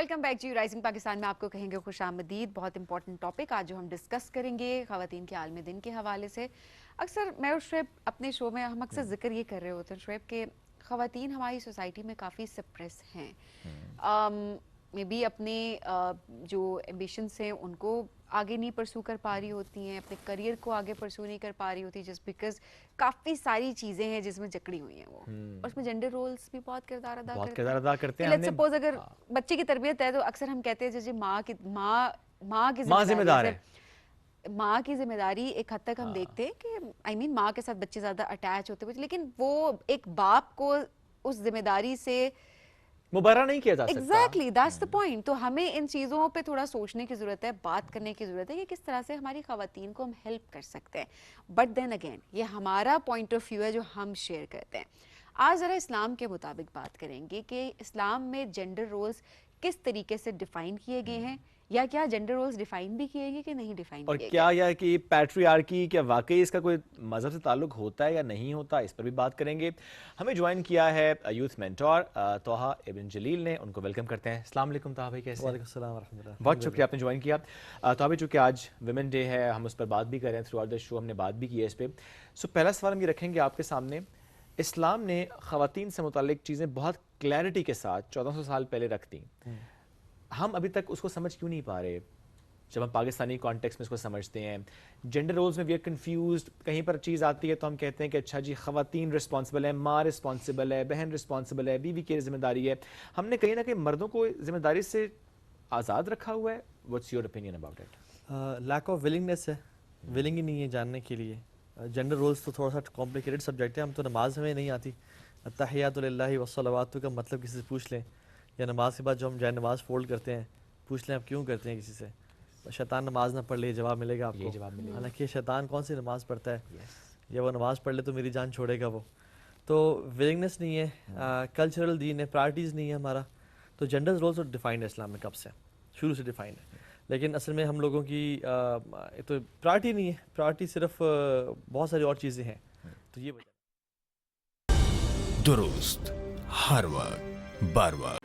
Welcome back जी राइजिंग पाकिस्तान में आपको कहेंगे खुशामदीद। बहुत इंपॉर्टेंट टॉपिक आज जो हम डिस्कस करेंगे ख़वातीन के आलमी दिन के हवाले से। अक्सर मैं और शुएब अपने शो में हम अक्सर जिक्र ये कर रहे होते हैं शुएब के ख़वातीन हमारी सोसाइटी में काफ़ी सप्रेस हैं, मे बी अपने जो एम्बिशंस हैं उनको आगे नहीं परसू कर पा रही होती हैं, अपने करियर को आगे परसू नहीं कर पा रही होती जस्ट बिकॉज काफ़ी सारी चीज़ें हैं जिसमें जकड़ी हुई हैं वो, और उसमें जेंडर रोल्स भी बहुत किरदार अदा करते हैं। लेट्स सपोज अगर बच्चे की तरबियत है तो अक्सर हम कहते हैं जैसे माँ की जिम्मेदारी है, माँ की जिम्मेदारी एक हद तक हम देखते हैं कि आई मीन माँ के साथ बच्चे ज़्यादा अटैच होते हुए, लेकिन वो एक बाप को उस जिम्मेदारी से मुबारा नहीं किया जा सकता। Exactly that's the point. तो हमें इन चीज़ों पे थोड़ा सोचने की ज़रूरत है, बात करने की ज़रूरत है कि किस तरह से हमारी ख़वातीन को हम हेल्प कर सकते हैं। बट देन अगेन ये हमारा पॉइंट ऑफ व्यू है जो हम शेयर करते हैं। आज ज़रा इस्लाम के मुताबिक बात करेंगे कि इस्लाम में जेंडर रोल्स किस तरीके से डिफ़ाइन किए गए हैं, या क्या जेंडर रोल्स डिफाइन भी किए गए कि नहीं डिफाइन और क्या यह कि पैट्रियार्की क्या वाकई इसका कोई मजहब से ताल्लुक होता है या नहीं होता, इस पर भी बात करेंगे। हमें ज्वाइन किया है यूथ मेंटोर तोहा इब्न जलील ने, उनको वेलकम करते हैं। अस्सलाम वालेकुम तोहा भाई, कैसे? वालेकुम सलाम व रहमतुल्लाह। बहुत शुक्रिया आपने ज्वाइन किया। तोहा भाई चूँकि आज वुमेन डे है, हम उस पर बात भी कर रहे हैं, थ्रू आउट द शो हमने बात भी की है इस पर। सो पहला सवाल हम ये रखेंगे आपके सामने, इस्लाम ने ख़वातीन से मुताल्लिक चीज़ें बहुत क्लैरिटी के साथ 1400 साल पहले रख दी, हम अभी तक उसको समझ क्यों नहीं पा रहे? जब हम पाकिस्तानी कॉन्टेक्स्ट में इसको समझते हैं, जेंडर रोल्स में वी आर कंफ्यूज्ड, कहीं पर चीज़ आती है तो हम कहते हैं कि अच्छा जी ख़वातीन रिस्पॉन्सिबल है, माँ रिस्पॉन्सिबल है, बहन रिस्पॉन्सिबल है, बीवी की जिम्मेदारी है। हमने कहीं ना कहीं मर्दों को जिम्मेदारी से आज़ाद रखा हुआ है। What's your opinion about it? Lack of willingness है, विलिंग ही नहीं है जानने के लिए। जेंडर रोल्स तो थोड़ा सा कॉम्प्लिकेटेड सब्जेक्ट है, हम तो नमाज हमें नहीं आती, अत्तहियातु लिल्लाहि वस्सलावातु का मतलब किसी से पूछ लें, या नमाज के बाद जो हम जाए नमाज फोल्ड करते हैं पूछ लें आप क्यों करते हैं किसी से, शैतान नमाज ना पढ़ ले जवाब मिलेगा आपको, जवाब मिलेगा। हालांकि शैतान कौन सी नमाज पढ़ता है, या वो नमाज पढ़ ले तो मेरी जान छोड़ेगा वो। तो विलिंगनेस नहीं है, कल्चरल दीन है, प्रायोरिटीज़ नहीं है हमारा। तो जेंडर रोल्स तो डिफाइंड है इस्लाम में कब से, शुरू से डिफाइंड है, लेकिन असल में हम लोगों की तो प्रायोरिटी नहीं है, प्रायोरिटी सिर्फ बहुत सारी और चीज़ें हैं। तो ये वजह। दुरुस्त हर वक्त बार बार।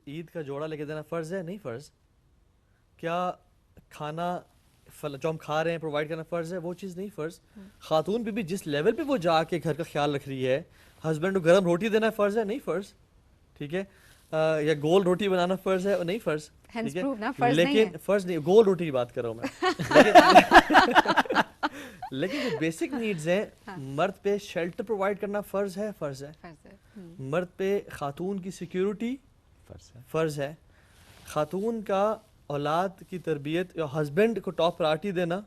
ईद का जोड़ा लेके देना फ़र्ज़ है? नहीं फ़र्ज़। क्या खाना जो हम खा रहे हैं प्रोवाइड करना फ़र्ज़ है? वो चीज़ नहीं फ़र्ज़। खातून भी जिस लेवल पे वो जाके घर का ख्याल रख रही है, हस्बैंड को गर्म रोटी देना फ़र्ज़ है? नहीं फ़र्ज़। ठीक है, या गोल रोटी बनाना फ़र्ज़ है? नहीं फ़र्ज़। ठीक है, लेकिन फ़र्ज़ नहीं, गोल रोटी की बात कर रहा हूँ मैं। लेकिन जो बेसिक नीड्स हैं, मर्द पे शेल्टर प्रोवाइड करना फ़र्ज़ है, फ़र्ज़ है। मर्द पे खातून की सिक्योरिटी फ़र्ज़ है। खातून का औलाद की तरबियत या हस्बैंड को टॉप प्रायोरिटी देना,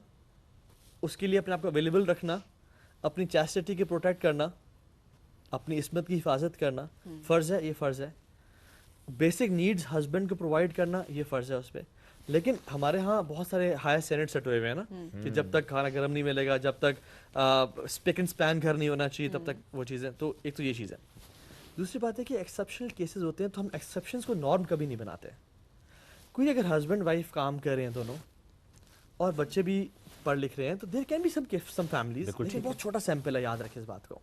उसके लिए अपने आप को अवेलेबल रखना, अपनी चैस्टिटी को प्रोटेक्ट करना, अपनी इस्मत की हिफाजत करना फ़र्ज़ है, ये फ़र्ज़ है। बेसिक नीड्स हस्बैंड को प्रोवाइड करना, ये फ़र्ज़ है उस पर। लेकिन हमारे यहाँ बहुत सारे हाई स्टैंडर्ड सेट हुए हुए हैं ना, कि जब तक खाना गर्म नहीं मिलेगा, जब तक स्पिक एंड स्पैन घर नहीं होना चाहिए, तब तक वो चीज़ें। तो एक तो ये चीज़ है। दूसरी बात है कि एक्सेप्शनल केसेस होते हैं तो हम एक्सेप्शंस को नॉर्म कभी नहीं बनाते। कोई अगर हस्बैंड वाइफ काम कर रहे हैं दोनों और बच्चे भी पढ़ लिख रहे हैं तो there can be some families, लेकिन बहुत छोटा सैंपल है, याद रखें इस बात को।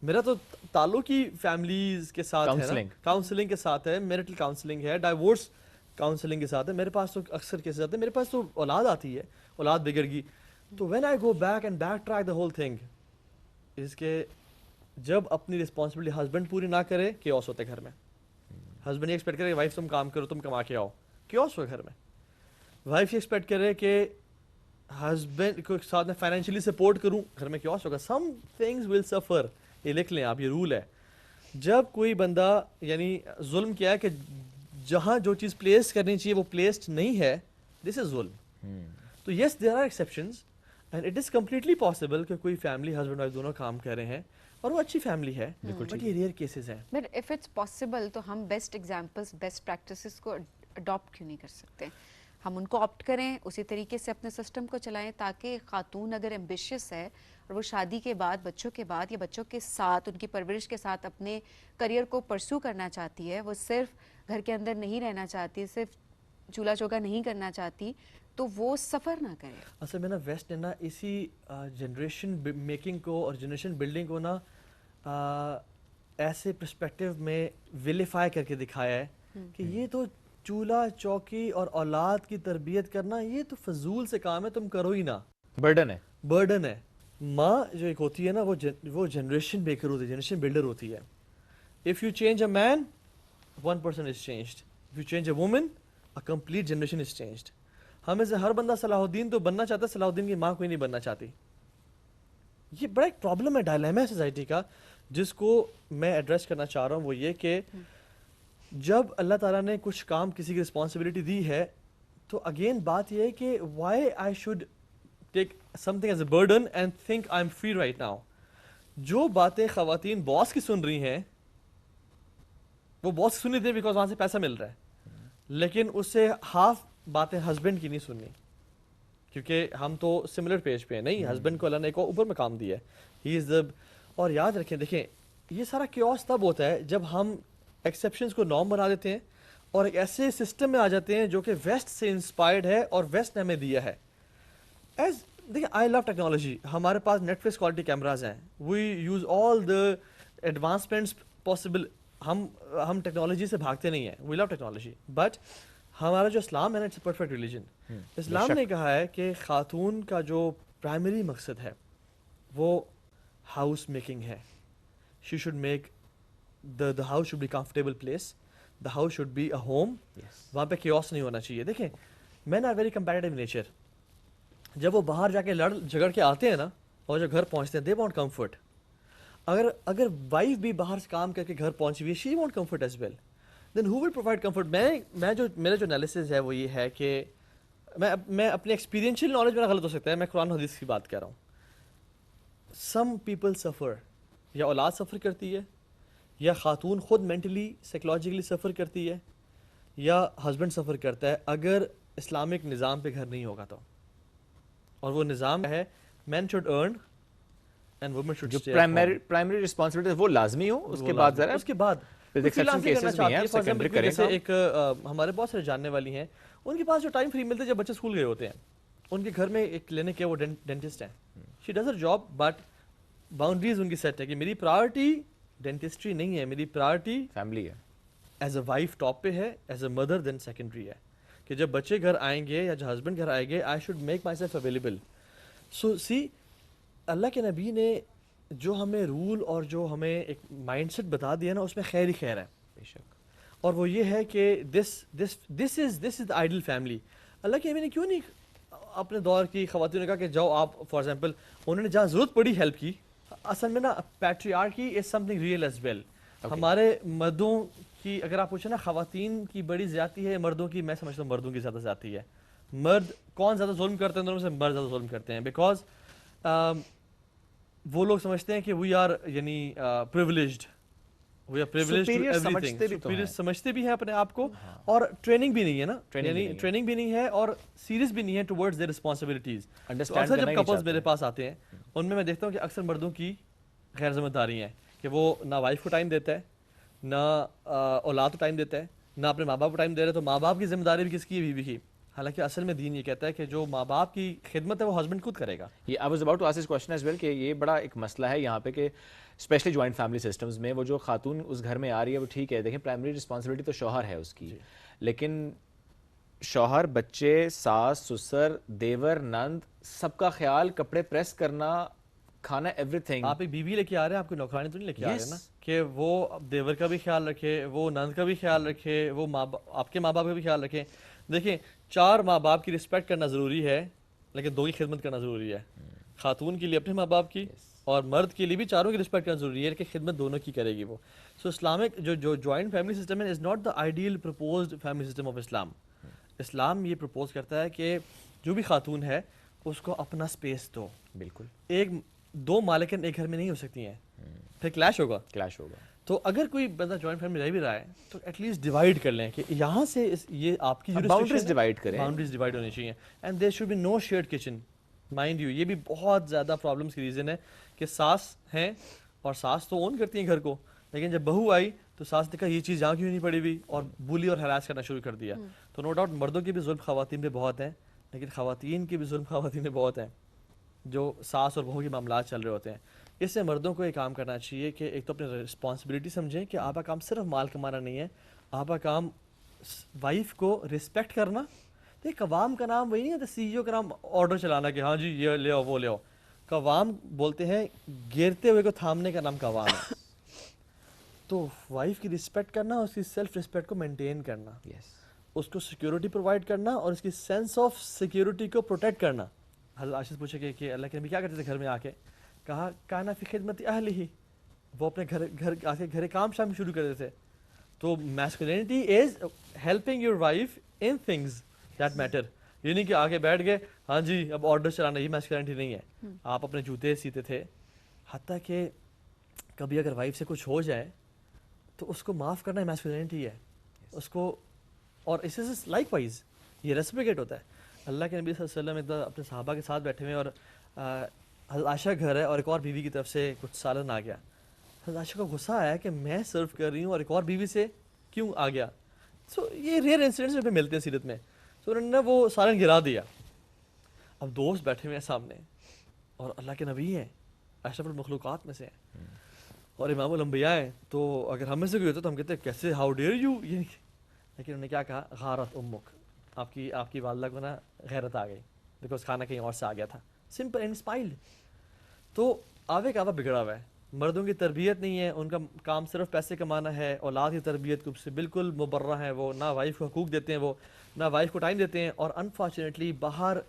मेरा तो ताल्लुक ही फैमिलीज के साथ है, काउंसलिंग के साथ है, मैरिटल काउंसलिंग है, डाइवोर्स काउंसलिंग के साथ है। मेरे पास तो अक्सर केसेस आते हैं, मेरे पास तो औलाद आती है, औलाद बिगड़ गई, तो when I go back and back track the whole thing, इसके जब अपनी रिस्पॉन्सिबिलिटी हस्बैंड पूरी ना करे, केओस होते घर में। हस्बैंड ये एक्सपेक्ट करे कि वाइफ तुम काम करो, तुम कमा के आओ, केओस हो घर में। वाइफ ये एक्सपेक्ट करे कि हस्बैंड को साथ में फाइनेंशियली सपोर्ट करूं, घर में केओस होगा। सम थिंग्स विल सफ़र, ये लिख लें आप, ये रूल है। जब कोई बंदा यानी जुल्म किया है कि जहाँ जो चीज़ प्लेस करनी चाहिए वो प्लेस्ड नहीं है, दिस इज जुल्म। तो yes there are exceptions and it is completely possible कि कोई फैमिली हस्बैंड वाइफ दोनों काम कर रहे हैं और वो अच्छी फैमिली है, बट ये रेयर केसेस हैं। बट इफ इट्स पॉसिबल तो हम बेस्ट एग्जांपल्स, बेस्ट प्रैक्टिसेस को अडॉप्ट क्यों नहीं कर सकते? हम उनको ऑप्ट करें, उसी तरीके से अपने सिस्टम को चलाएं, ताकि खातून अगर एम्बिशियस है और वो शादी के बाद, बच्चों के बाद या बच्चों के साथ, उनकी परवरिश के साथ अपने करियर को परस्यू करना चाहती है, वो सिर्फ घर के अंदर नहीं रहना चाहती, सिर्फ चूल्हा चौका नहीं करना चाहती, तो वो सफ़र ना करे। असल में ना वेस्ट ने ना इसी जनरेशन मेकिंग को और जनरेशन बिल्डिंग को ना ऐसे पर्सपेक्टिव में विलिफाई करके दिखाया है कि ये तो चूल्हा चौकी और औलाद की तरबियत करना ये तो फजूल से काम है, तुम करो ही ना, बर्डन है, बर्डन है। माँ जो एक होती है ना वो जनरेशन मेकर होती है, जनरेशन बिल्डर होती है। If you change a man, one person is changed, if you change a woman, a complete generation is changed. हमें से हर बंदा सलाहुद्दीन तो बनना चाहता है, सलाहुद्दीन की माँ कोई नहीं बनना चाहती। ये बड़ा एक प्रॉब्लम है, डायलेमा है सोसाइटी का, जिसको मैं एड्रेस करना चाह रहा हूँ। वो ये कि जब अल्लाह ताला ने कुछ काम किसी की रिस्पॉन्सिबिलिटी दी है, तो अगेन बात यह है कि why I should take something as a burden and think I am free right now. जो बातें ख़वातीन बॉस की सुन रही हैं, वो बॉस सुन रही थी बिकॉज वहाँ से पैसा मिल रहा है, लेकिन उससे हाफ बातें हस्बैंड की नहीं सुननी, क्योंकि हम तो सिमिलर पेज पे हैं। नहीं, हस्बैंड को अल्लाह ने एक ऊपर में काम दिया है, ही इज़ द। और याद रखें, देखें, ये सारा क्योस तब होता है जब हम एक्सेप्शंस को नॉर्म बना देते हैं और एक ऐसे सिस्टम में आ जाते हैं जो कि वेस्ट से इंस्पायर्ड है और वेस्ट ने हमें दिया है। एज देखिए, आई लव टेक्नोलॉजी, हमारे पास नेटफ्लिक्स क्वालिटी कैमराज हैं, we use all the advancements possible. हम टेक्नोलॉजी से भागते नहीं हैं, वी लव टेक्नोलॉजी, बट हमारा जो इस्लाम है ना, इट्स परफेक्ट रिलीजन। इस्लाम ने कहा है कि खातून का जो प्राइमरी मकसद है वो हाउस मेकिंग है। She should make the house should be comfortable place, the house should be a home, वहाँ पे chaos नहीं होना चाहिए। देखें, men are very competitive nature, जब वो बाहर जाके लड़ झगड़ के आते हैं ना और जब घर पहुँचते हैं, they want comfort। अगर वाइफ भी बाहर से काम करके घर पहुँची हुई है, she want comfort as well, then who will provide comfort? मेरा जो एनालिसिस है वो ये है कि मैं अपने एक्सपीरियंशियल नॉलेज मेरा गलत हो सकता है, मैं कुरान हदीस की बात कर रहा हूँ। सम पीपल सफ़र, या औलाद सफ़र करती है, या ख़ातून ख़ुद मेंटली साइकोलॉजिकली सफ़र करती है, या हस्बैंड सफ़र करता है, अगर इस्लामिक निज़ाम पे घर नहीं होगा तो। और वो निज़ाम है man should earn and women should stay. Primary responsibility वो लाजमी हो, उसके बाद जरा उसके बाद जैसे एक हमारे बहुत सारे जानने वाली हैं, उनके पास जो टाइम फ्री मिलता है जब बच्चे स्कूल गए होते हैं, उनके घर में एक क्लिनिक है, वो डेंटिस्ट हैं, she does her job, but boundaries उनकी सेट है कि मेरी प्रायोरिटी डेंटिस्ट्री नहीं है, मेरी प्रायोरिटी फैमिली है। एज अ वाइफ टॉप पे है, as a mother then secondary है, कि जब बच्चे घर आएंगे या जब हस्बैंड घर आएंगे, I should make myself available. So see, Allah के नबी ने जो हमें रूल और जो हमें एक माइंडसेट बता दिया ना, उसमें खैर ही खैर है बेशक। और वो ये है कि this is the ideal family. Allah के नबी ने क्यों नहीं अपने दौर की ख़वातीन ने कहा कि जाओ आप, फॉर एग्जाम्पल उन्होंने जहाँ ज़रूरत पड़ी हेल्प की। असल में ना patriarchy is something real as well. हमारे मर्दों की अगर आप पूछे ना, ख़वातीन की बड़ी ज़्यादती है मर्दों की, मैं समझता हूँ मर्दों की ज़्यादा ज़्यादती है। मर्द कौन ज़्यादा जुल्म करते हैं, दोनों में से मर्द ज़्यादा जुल्म करते हैं, बिकॉज वो लोग समझते हैं कि वी आर यानी privileged, we are privileged to everything, superior समझते भी हैं अपने आप को, और ट्रेनिंग भी नहीं है ना, ट्रेनिंग भी नहीं है और सीरियस भी नहीं है टुवर्ड्स देयर रिस्पांसिबिलिटीज। अक्सर जब कपल्स मेरे पास आते हैं, उनमें मैं देखता हूँ कि अक्सर मर्दों की गैर जिम्मेदारी है कि वो ना वाइफ को टाइम देता है, ना औलाद को टाइम देता है, ना अपने माँ बाप को टाइम दे रहे, तो माँ बाप की जिम्मेदारी भी किसकी है? बीवी की। हालांकि असल में दीन ये कहता है कि जो माँ बाप की खिदमत है वो हस्बैंड खुद करेगा। ये I was about to ask this question as well कि ये बड़ा एक मसला है यहाँ पे कि स्पेशली जॉइंट फैमिली सिस्टम्स में वो जो खातून उस घर में आ रही है वो ठीक है, देखें प्राइमरी रिस्पॉन्सिबिलिटी तो शौहर है उसकी, लेकिन शौहर, बच्चे, सास, ससुर, देवर, नंद, सबका ख्याल, कपड़े प्रेस करना, खाना, एवरीथिंग। आप एक बीवी लेके आ रहे हैं, आपकी नौकरानी तो नहीं लेके आ रहे हैं ना, कि वो देवर का भी ख्याल रखे, वो नंद का भी ख्याल रखे, वो आपके माँ बाप का भी ख्याल रखे। देखिए, 4 माँ बाप की रिस्पेक्ट करना ज़रूरी है, लेकिन 2 की खिदमत करना ज़रूरी है। खातून के लिए अपने माँ बाप की और मर्द के लिए भी 4 की रिस्पेक्ट करना ज़रूरी है, लेकिन खिदमत दोनों की करेगी वो। सो इस्लामिक जो जॉइंट फैमिली सिस्टम है is not the ideal proposed family system of Islam. Islam ये प्रपोज करता है कि जो भी खातून है उसको अपना स्पेस दो। बिल्कुल, 2 मालिकन एक घर में नहीं हो सकती हैं, फिर क्लैश होगा। तो अगर कोई बंदा जॉइंट फैमिली रह भी रहा है तो एटलीस्ट डिवाइड कर लें कि यहाँ से ये आपकी बाउंड्रीज डिवाइड करें, बाउंड्रीज डिवाइड होनी चाहिए and there should be no shared kitchen. Mind you, ये भी बहुत ज़्यादा प्रॉब्लम्स की रीज़न है कि सास हैं और सास तो ओन करती हैं घर को, लेकिन जब बहू आई तो सास ने कहा ये चीज़ यहाँ क्यों नहीं पड़ी हुई और बुली और हरास करना शुरू कर दिया। तो नो डाउट मर्दों के भी जुल्म ख़वातीन पे बहुत हैं, लेकिन ख़वातीन के भी जुल्म ख़वातीन पे बहुत हैं जो सास और बहू के मामला चल रहे होते हैं। इससे मर्दों को एक काम करना चाहिए कि एक तो अपनी रिस्पॉन्सिबिलिटी समझें कि आपका काम सिर्फ माल कमाना नहीं है, आपका काम वाइफ को रिस्पेक्ट करना। तो कवाम का नाम वही नहीं होता CEO का नाम ऑर्डर चलाना कि हाँ जी ये ले आओ वो ले आओ। कवाम बोलते हैं गिरते हुए को थामने का नाम कवाम है। तो वाइफ की रिस्पेक्ट करना, उसकी सेल्फ रिस्पेक्ट को मेंटेन करना, उसको सिक्योरिटी प्रोवाइड करना और उसकी सेंस ऑफ सिक्योरिटी को प्रोटेक्ट करना। हज़रत आशिश पूछे कि अल्लाह के नबी क्या करते थे घर में आके, कहा काना फी खिदमत अहली ही, वो अपने घर आके घरे काम शाम शुरू करते थे। तो masculinity is helping your wife in things that matter. ये नहीं कि आके बैठ गए हाँ जी अब ऑर्डर चलाना, ये मैस्कुलिनिटी नहीं है। आप अपने जूते सीते थे, हत्ता कि कभी अगर वाइफ से कुछ हो जाए तो उसको माफ़ करना मैस्कुलिनिटी है उसको। और इससे लाइकवाइज ये रेसिप्रोकेट होता है। अल्लाह के नबी सल्लल्लाहु अलैहि वसल्लम अपने सहाबा के साथ बैठे हुए और हज़रत आयशा घर है और एक और बीवी की तरफ से कुछ सालन आ गया। हज़रत आयशा को गुस्सा आया कि मैं सर्व कर रही हूँ और एक और बीवी से क्यों आ गया। सो ये रेयर इंसिडेंट्स में मिलते हैं सीरत में। तो उन्होंने वो सालन गिरा दिया। अब दोस्त बैठे हुए हैं सामने और अल्लाह के नबी हैं, अशरफुल मखलूक़ात में से हैं और इमामुल अंबिया है। तो अगर हम में से कोई होता तो हम कहते हैं कैसे हाउ डेयर यू ये। लेकिन उन्होंने क्या कहा, गारत उम्मुक, आपकी वालदा को ना गैरत आ गई बिकॉज खाना कहीं और से आ गया था। Simple and smiled. तो आवे कावा बिगड़ा हुआ है, मर्दों की तरबियत नहीं है, उनका काम सिर्फ पैसे कमाना है, औलाद की तरबियत को से बिल्कुल मुबर्रा है, वो ना वाइफ को हकूक़ देते हैं, वो ना वाइफ को टाइम देते हैं। और अनफॉर्चुनेटली बाहर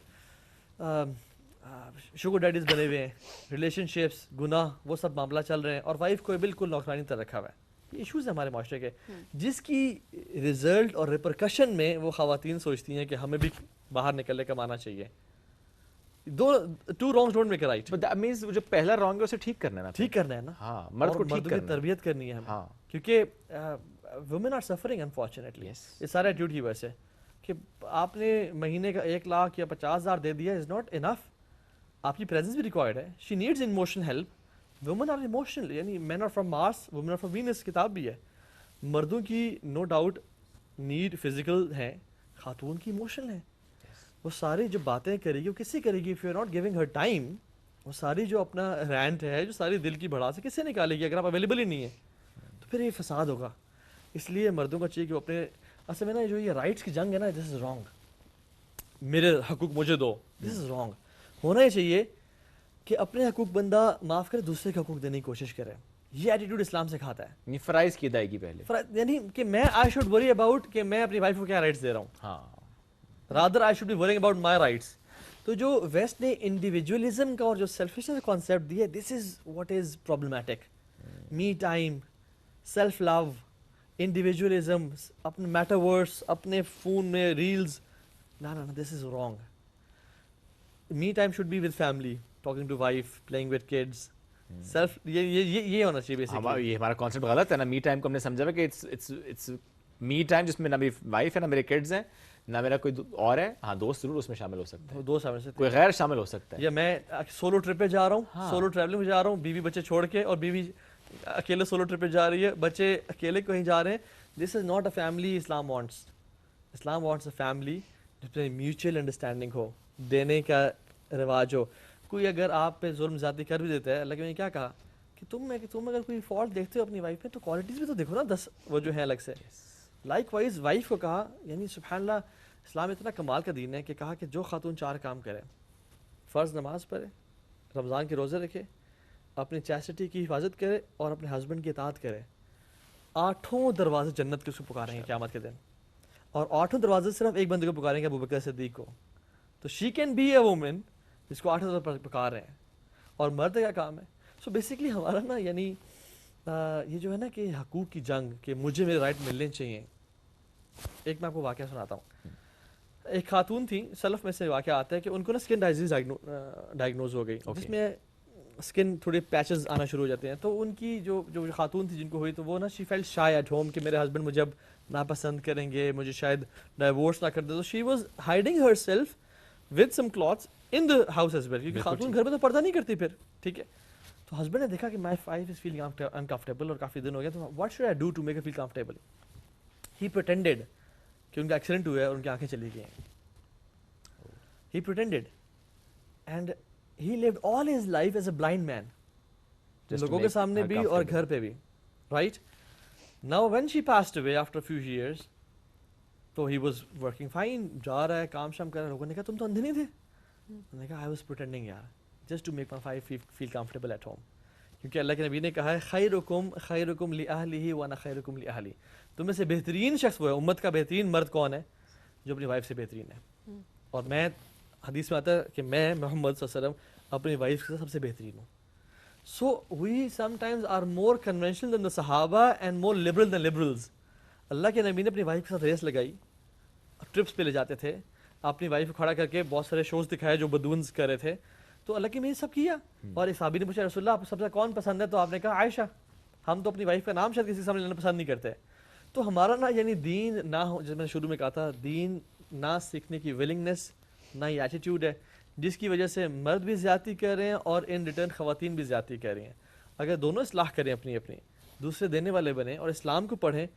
शुगर डैडीज़ बने हुए हैं, रिलेशनशिप्स गुनाह वो सब मामला चल रहे हैं और वाइफ को बिल्कुल नौकरानी तरह रखा हुआ है। ये इशूज़ है हमारे माशरे के, जिसकी रिजल्ट और रिपरकशन में वो ख़वातीन सोचती हैं कि हमें भी बाहर निकल के कमाना चाहिए। Two wrongs don't make a right. But that means जो पहला रॉन्ग है उसे ठीक करना है ना, ठीक करना है ना। हाँ, मर्द को ठीक करना है, तरबियत करनी है हमें। हाँ, क्योंकि वुमेन आर सफरिंग अनफॉर्चुनेटली। ये सारा एटीट्यूड की वजह से कि आपने महीने का 1 लाख या 50,000 दे दिया इज़ नॉट इनफ। आपकी प्रेजेंस भी रिक्वायर्ड है। She needs emotional help. Women are emotional, यानी men are from Mars women are from Venus किताब भी है। मर्दों की नो डाउट नीड फिजिकल है, खातून की इमोशनल है। वो सारी जो बातें करेगी वो किससे करेगी? If you are not giving her time, वो सारी जो अपना रैंट है, जो सारी दिल की भड़ास है, किससे निकालेगी अगर आप अवेलेबल ही नहीं है? तो फिर ये फसाद होगा। इसलिए मर्दों को चाहिए कि वो अपने असल में ना जो ये राइट्स की जंग है ना, दिस इज़ रॉन्ग। मेरे हकूक मुझे दो, दिस इज़ रॉन्ग। होना ही चाहिए कि अपने हकूक बंदा माफ़ करे, दूसरे के हकूक देने की कोशिश करे। ये एटीट्यूड इस्लाम से खाता है। ये फ़राइज़ की अदायगी पहले, यानी कि मैं आई शुड वरी अबाउट कि मैं अपनी वाइफ को क्या राइट्स दे रहा हूँ। हाँ, rather I should be worrying about my rights. तो जो वेस्ट ने इंडिविजुअलिज्म का और जो सेल्फिशनेस का कॉन्सेप्ट दिया, this is what is problematic. Me time, self love, individualism, अपने मेटावर्स, अपने फ़ोन में रील्स, ना ना, this is wrong. Me time should be with family, talking to wife, playing with kids, self ये होना चाहिए बेसिकली। ये हमारा कॉन्सेप्ट गलत है ना। मी टाइम को हमने समझा है कि इट्स मी टाइम जिसमें ना मेरी वाइफ है, ना मेरे किड्स हैं, ना मेरा कोई और है। हाँ, दोस्त जरूर उसमें शामिल हो सकते हैं, दोस्त शामिल हो सकते हैं, कोई गैर शामिल हो सकता है। या मैं सोलो ट्रिप पे जा रहा हूँ, हाँ, सोलो ट्रैवलिंग पे जा रहा हूँ, बीवी बच्चे छोड़ के, और बीवी अकेले सोलो ट्रिप पे जा रही है, बच्चे अकेले कहीं जा रहे हैं। This is not a family Islam wants. Islam wants a family जिसमें म्यूचुअल अंडरस्टैंडिंग हो, देने का रिवाज हो। कोई अगर आप पे जुल्म ज़्यादती कर भी देता है, अल्लाह के मैंने क्या कहा कि तुम अगर कोई फॉल्ट देखते हो अपनी वाइफ में तो क्वालिटीज़ भी तो देखो ना, 10 वो जो है अलग से। लाइकवाइज वाइफ को कहा, यानी सुब्हानअल्लाह, इस्लाम इतना कमाल का दीन है कि कहा कि जो खातून 4 काम करे, फ़र्ज़ नमाज पढ़े, रमज़ान के रोज़े रखे, अपनी चैसिटी की हिफाजत करे और अपने हस्बैंड की इताअत करे, 8 दरवाजे जन्नत के उसको पुकारेंगे क़यामत के दिन। और 8 दरवाजे सिर्फ एक बंदे को पुकारेंगे, अबू बकर सिद्दीक़ को। तो she can be a woman जिसको 8 दरवाजे पुकार रहे हैं। और मर्द का काम है। सो बेसिकली हमारा ना, यानी ये जो है ना कि हकूक़ की जंग, कि मुझे मेरे राइट मिलने चाहिए। एक मैं आपको वाक़या सुनाता हूँ। एक खातून थी, सलफ़ में से वाक़या आता है कि उनको ना स्किन डिजीज़ डायग्नोज हो गई, जिसमें स्किन थोड़े पैचेस आना शुरू हो जाते हैं। तो उनकी जो खातून थी जिनको हुई, तो वो ना she felt shy at home कि मेरे हस्बैंड मुझे अब नापसंद करेंगे, मुझे शायद डाइवोर्स ना कर दे। तो she was hiding herself with some clothes in the house as well, क्योंकि खातून घर में तो पर्दा नहीं करती फिर, ठीक है। तो हस्बैंड ने देखा कि my wife is feeling uncomfortable और काफ़ी दिन हो गया, तो what should I do to make her feel comfortable. He pretended कि उनका एक्सीडेंट हुआ है और उनकी आंखें चली गई हैं। He pretended and he lived all his life as a blind man, लोगों के सामने भी और घर पे भी, right? Now when she passed away after a few years, तो he was working fine, जा रहा है, काम शाम कर रहा है। लोगों ने कहा तुम तो अंधे नहीं थे। उन्होंने कहा I was pretending यार, just to make my wife feel comfortable at home, क्योंकि अल्लाह के नबी ने कहा है खैरुकुम li ahlihi wa ana खैरुकुम li ahli। तुम में से बेहतरीन शख्स वो है, उम्मत का बेहतरीन मर्द कौन है? जो अपनी वाइफ से बेहतरीन है। और मैं, हदीस में आता है कि मैं मोहम्मद सल्लल्लाहु अलैहि वसल्लम अपनी वाइफ के साथ सबसे बेहतरीन हूँ। So we sometimes are more conventional than the सहाबा and more liberal than liberals. Allah के नबी ने अपनी वाइफ के साथ रेस लगाई, ट्रिप्स पे ले जाते थे, अपनी वाइफ को खड़ा करके बहुत सारे शोज दिखाए जो बदून्स कर रहे थे। तो अल्लाह के नबी ने सब किया। और एक साहबी ने पूछा रसूलुल्लाह आपको सबसे कौन पसंद है? तो आपने कहा आयशा। हम तो अपनी वाइफ का नाम शायद किसी के सामने लेना पसंद नहीं करते। तो हमारा ना यानी दीन ना हो, जैसे मैंने शुरू में कहा था, दीन ना सीखने की विलिंगनेस ना ही एटीट्यूड है, जिसकी वजह से मर्द भी ज़्यादती कर रहे हैं और इन रिटर्न ख़वातीन भी ज़्यादती कर रही हैं। अगर दोनों इस्लाह करें अपनी अपनी, दूसरे देने वाले बने और इस्लाम को पढ़ें,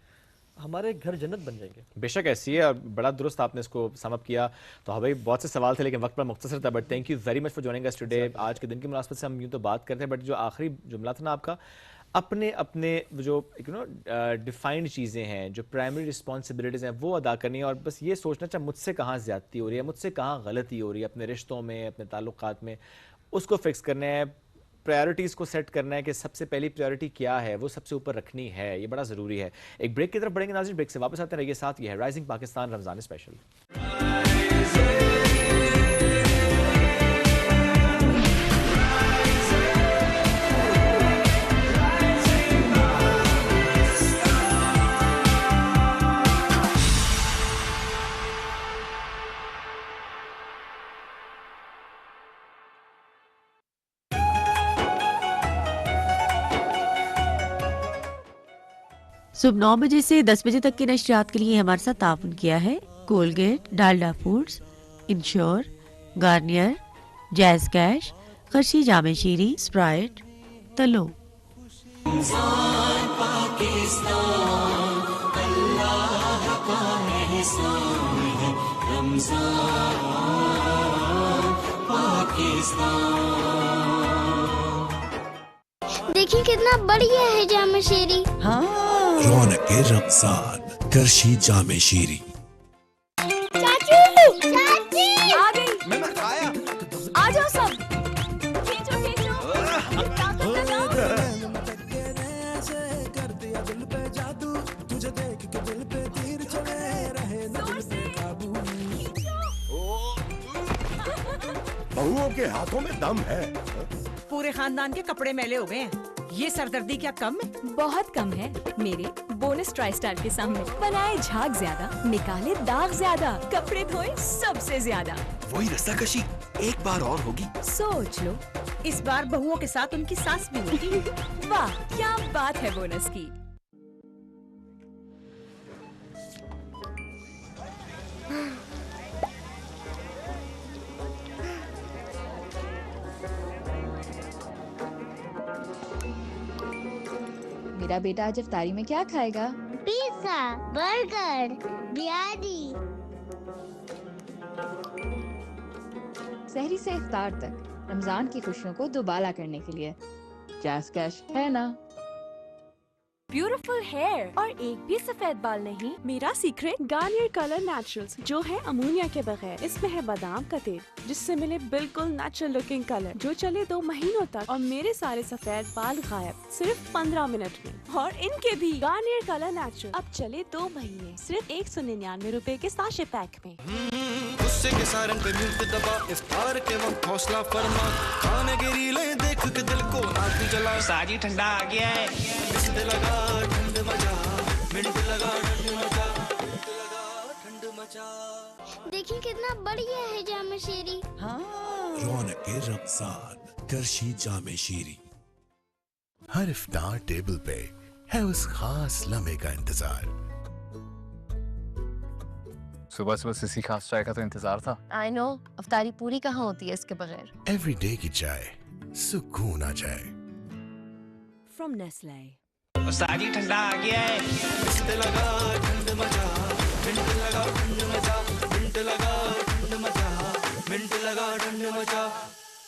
हमारे घर जन्नत बन जाएंगे। बेशक ऐसी है, और बड़ा दुरुस्त आपने इसको समअप किया। तो हाँ भाई, बहुत से सवाल थे लेकिन वक्त पर मुख्तसर था, but thank you very much for joining us today. आज के दिन की मुनासबत से हम यूँ तो बात करते हैं, बट जो आखिरी जुमला था ना आपका, अपने अपने जो डिफाइंड चीज़ें हैं, जो प्राइमरी रिस्पॉन्सिबिलिटीज़ हैं, वो अदा करनी है। और बस ये सोचना चाहिए मुझसे कहाँ ज़्यादती हो रही है, मुझसे कहाँ गलती हो रही है, अपने रिश्तों में, अपने ताल्लुकात में, उसको फिक्स करना है। प्रायोरिटीज़ को सेट करना है कि सबसे पहली प्रायोरिटी क्या है, वो सबसे ऊपर रखनी है। ये बड़ा ज़रूरी है। एक ब्रेक की तरफ बढ़ेंगे नाज़रीन, ब्रेक से वापस आते रहिए साथ। ये है राइजिंग पाकिस्तान रमज़ान स्पेशल। सुबह 9 बजे से 10 बजे तक के नशरियात के लिए हमारे साथ ताउन किया है Colgate, Dalda foods, Ensure, Garnier, Jazz cash, Qarshi Jame Shirin, Sprite, तलो। देखिए कितना बढ़िया है जामे शीरी। हाँ, रौनक रमजान करशी जामे शीरी। चाची चाची आ गई। मैंने खाया। आ जाओ सब। खींचो खींचो। कर दिया दिल पे जादू, तुझे देख के दिल पे तीर चले रहे न दिल पे काबू। बहुओं के हाथों में दम है। पूरे खानदान के कपड़े मैले हो गए हैं। ये सरदर्दी क्या कम है? बहुत कम है मेरे बोनस ट्राई स्टार के सामने। बनाए झाग ज्यादा, निकाले दाग ज्यादा, कपड़े धोए सबसे ज्यादा। वही रस्साकशी एक बार और होगी। सोच लो, इस बार बहुओं के साथ उनकी सास भी होगी। वाह क्या बात है बोनस की। मेरा बेटा आज इफ्तारी में क्या खाएगा? Pizza, burger, biryani. सहरी से इफ्तार तक रमजान की खुशियों को दुबाला करने के लिए जैज कैश है ना। ब्यूटीफुल हेयर और एक भी सफेद बाल नहीं। मेरा सीक्रेट गार्नियर कलर नेचुरल्स, जो है अमोनिया के बगैर। इसमें है बादाम का तेल, जिससे मिले बिल्कुल नेचुरल लुकिंग कलर, जो चले 2 महीनों तक। और मेरे सारे सफेद बाल गायब सिर्फ 15 मिनट में। और इनके भी। गार्नियर कलर नेचुरल अब चले 2 महीने सिर्फ 199 रुपए के साशे पैक में। गुस्से के सारन पे म्यूट दबा, इफ्तार के वक्त हौसला फरमा, खाने की रीलें देख के दिल को आग जला। साजी ठंडा आ गया है, मिंट लगा ठंड मचा, मिंट लगा ठंड मचा, मिंट लगा ठंड मचा। देखिए कितना बढ़िया है जामे शीरी। रौनक रमजान करशी जामे शीरी। हर इफ्तार टेबल पे है उस खास लम्हे का इंतजार। सुबह सुबह सिसी खास चाय का तो इंतजार था। आई नो, अफ्तारी पूरी कहाँ होती है इसके बगैर। एवरी डे की चाय सुकून आ जाए। From Nestle. साजी ठंडा आ गया है, मिंट लगा ठंड मचा, मिंट लगा ठंड मचा, मिंट लगा ठंड मचा, मिंट लगा ठंड मचा।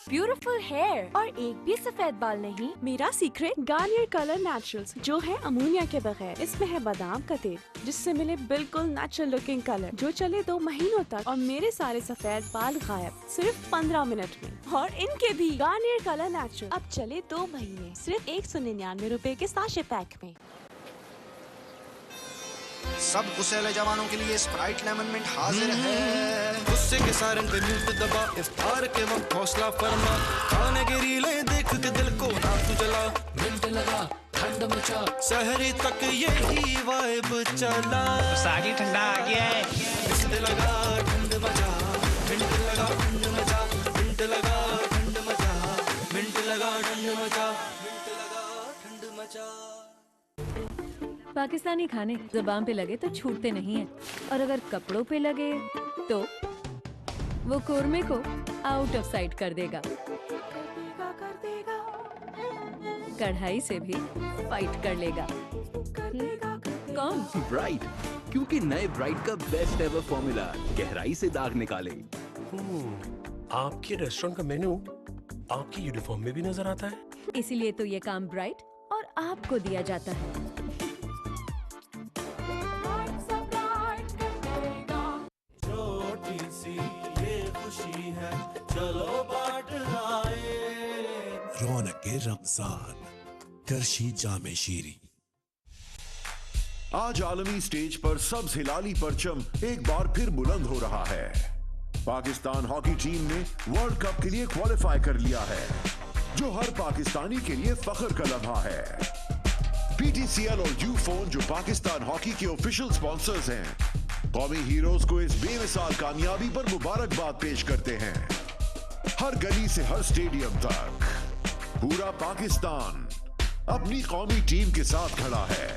ब्यूटीफुल हेयर और एक भी सफेद बाल नहीं। मेरा सीक्रेट गार्नियर कलर नेचुरल्स, जो है अमोनिया के बगैर। इसमें है बादाम का तेल, जिससे मिले बिल्कुल नेचुरल लुकिंग कलर, जो चले 2 महीनों तक और मेरे सारे सफेद बाल गायब सिर्फ 15 मिनट में। और इनके भी गार्नियर कलर नेचुरल अब चले 2 महीने सिर्फ 199 रुपए के साशे पैक में। सब गुस्सेले जवानों के लिए स्प्राइट लेमन मिंट हाजिर है। गुस्से के सारंग पे म्यूट दबा, इफ्तार के वक्त हौसला फरमा, खाने की रीलें देख के दिल को ना तू जला। मिंट लगा ठंड मचा, सहरी तक यही वाइब चला। साजी ठंडा आ गया है, मिंट लगा ठंड मचा, मिंट लगा ठंड मचा, मिंट लगा ठंड मचा, मिंट लगा ठंड मचा, मिंट लगा ठंड मचा। पाकिस्तानी खाने ज़बान पे लगे तो छूटते नहीं हैं, और अगर कपड़ों पे लगे तो वो कोरमे को आउट ऑफ साइट कर देगा। कढ़ाई से भी फाइट कर लेगा। कौन? ब्राइट, क्योंकि नए ब्राइट का बेस्ट एवर फॉर्मूला गहराई से दाग निकाले। आपके रेस्टोरेंट का मेन्यू आपकी यूनिफॉर्म में भी नजर आता है। इसीलिए तो ये काम ब्राइट और आपको दिया जाता है। रौनक रमजान करशी जामे शीरी। आज आलमी स्टेज पर सब्ज हिलाली परचम एक बार फिर बुलंद हो रहा है। पाकिस्तान हॉकी टीम ने वर्ल्ड कप के लिए क्वालिफाई कर लिया है, जो हर पाकिस्तानी के लिए फख्र का लम्हा है। PTCL और यूफोन, जो पाकिस्तान हॉकी के ऑफिशियल स्पॉन्सर्स हैं, कौमी हीरोज को इस बेमिसाल कामयाबी पर मुबारकबाद पेश करते हैं। हर गली से हर स्टेडियम तक पूरा पाकिस्तान अपनी कौमी टीम के साथ खड़ा है।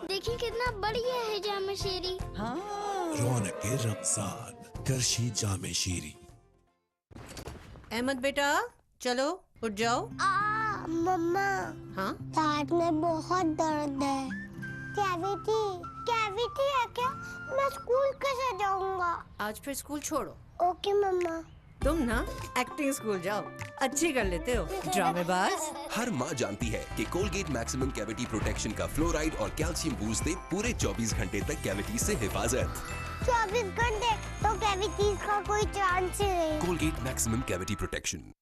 देखिए कितना बढ़िया है जामे शीरी। हाँ। रौनक रमजान करशी जामे शीरी। अहमद बेटा चलो उठ जाओ। मम्मा। हाँ? दांत में बहुत दर्द है। कैविटी कैविटी है क्या? मैं स्कूल कैसे जाऊंगा? आज फिर स्कूल छोड़ो। ओके मम्मा। तुम ना एक्टिंग स्कूल जाओ, अच्छी कर लेते हो ड्रामेबाज। हर माँ जानती है कि कोलगेट मैक्सिमम कैविटी प्रोटेक्शन का फ्लोराइड और कैल्शियम बूस्ट दे पूरे 24 घंटे तक कैविटी से हिफाजत। 24 घंटे तो कैविटीज का कोई चांस ही नहीं। Colgate maximum cavity protection.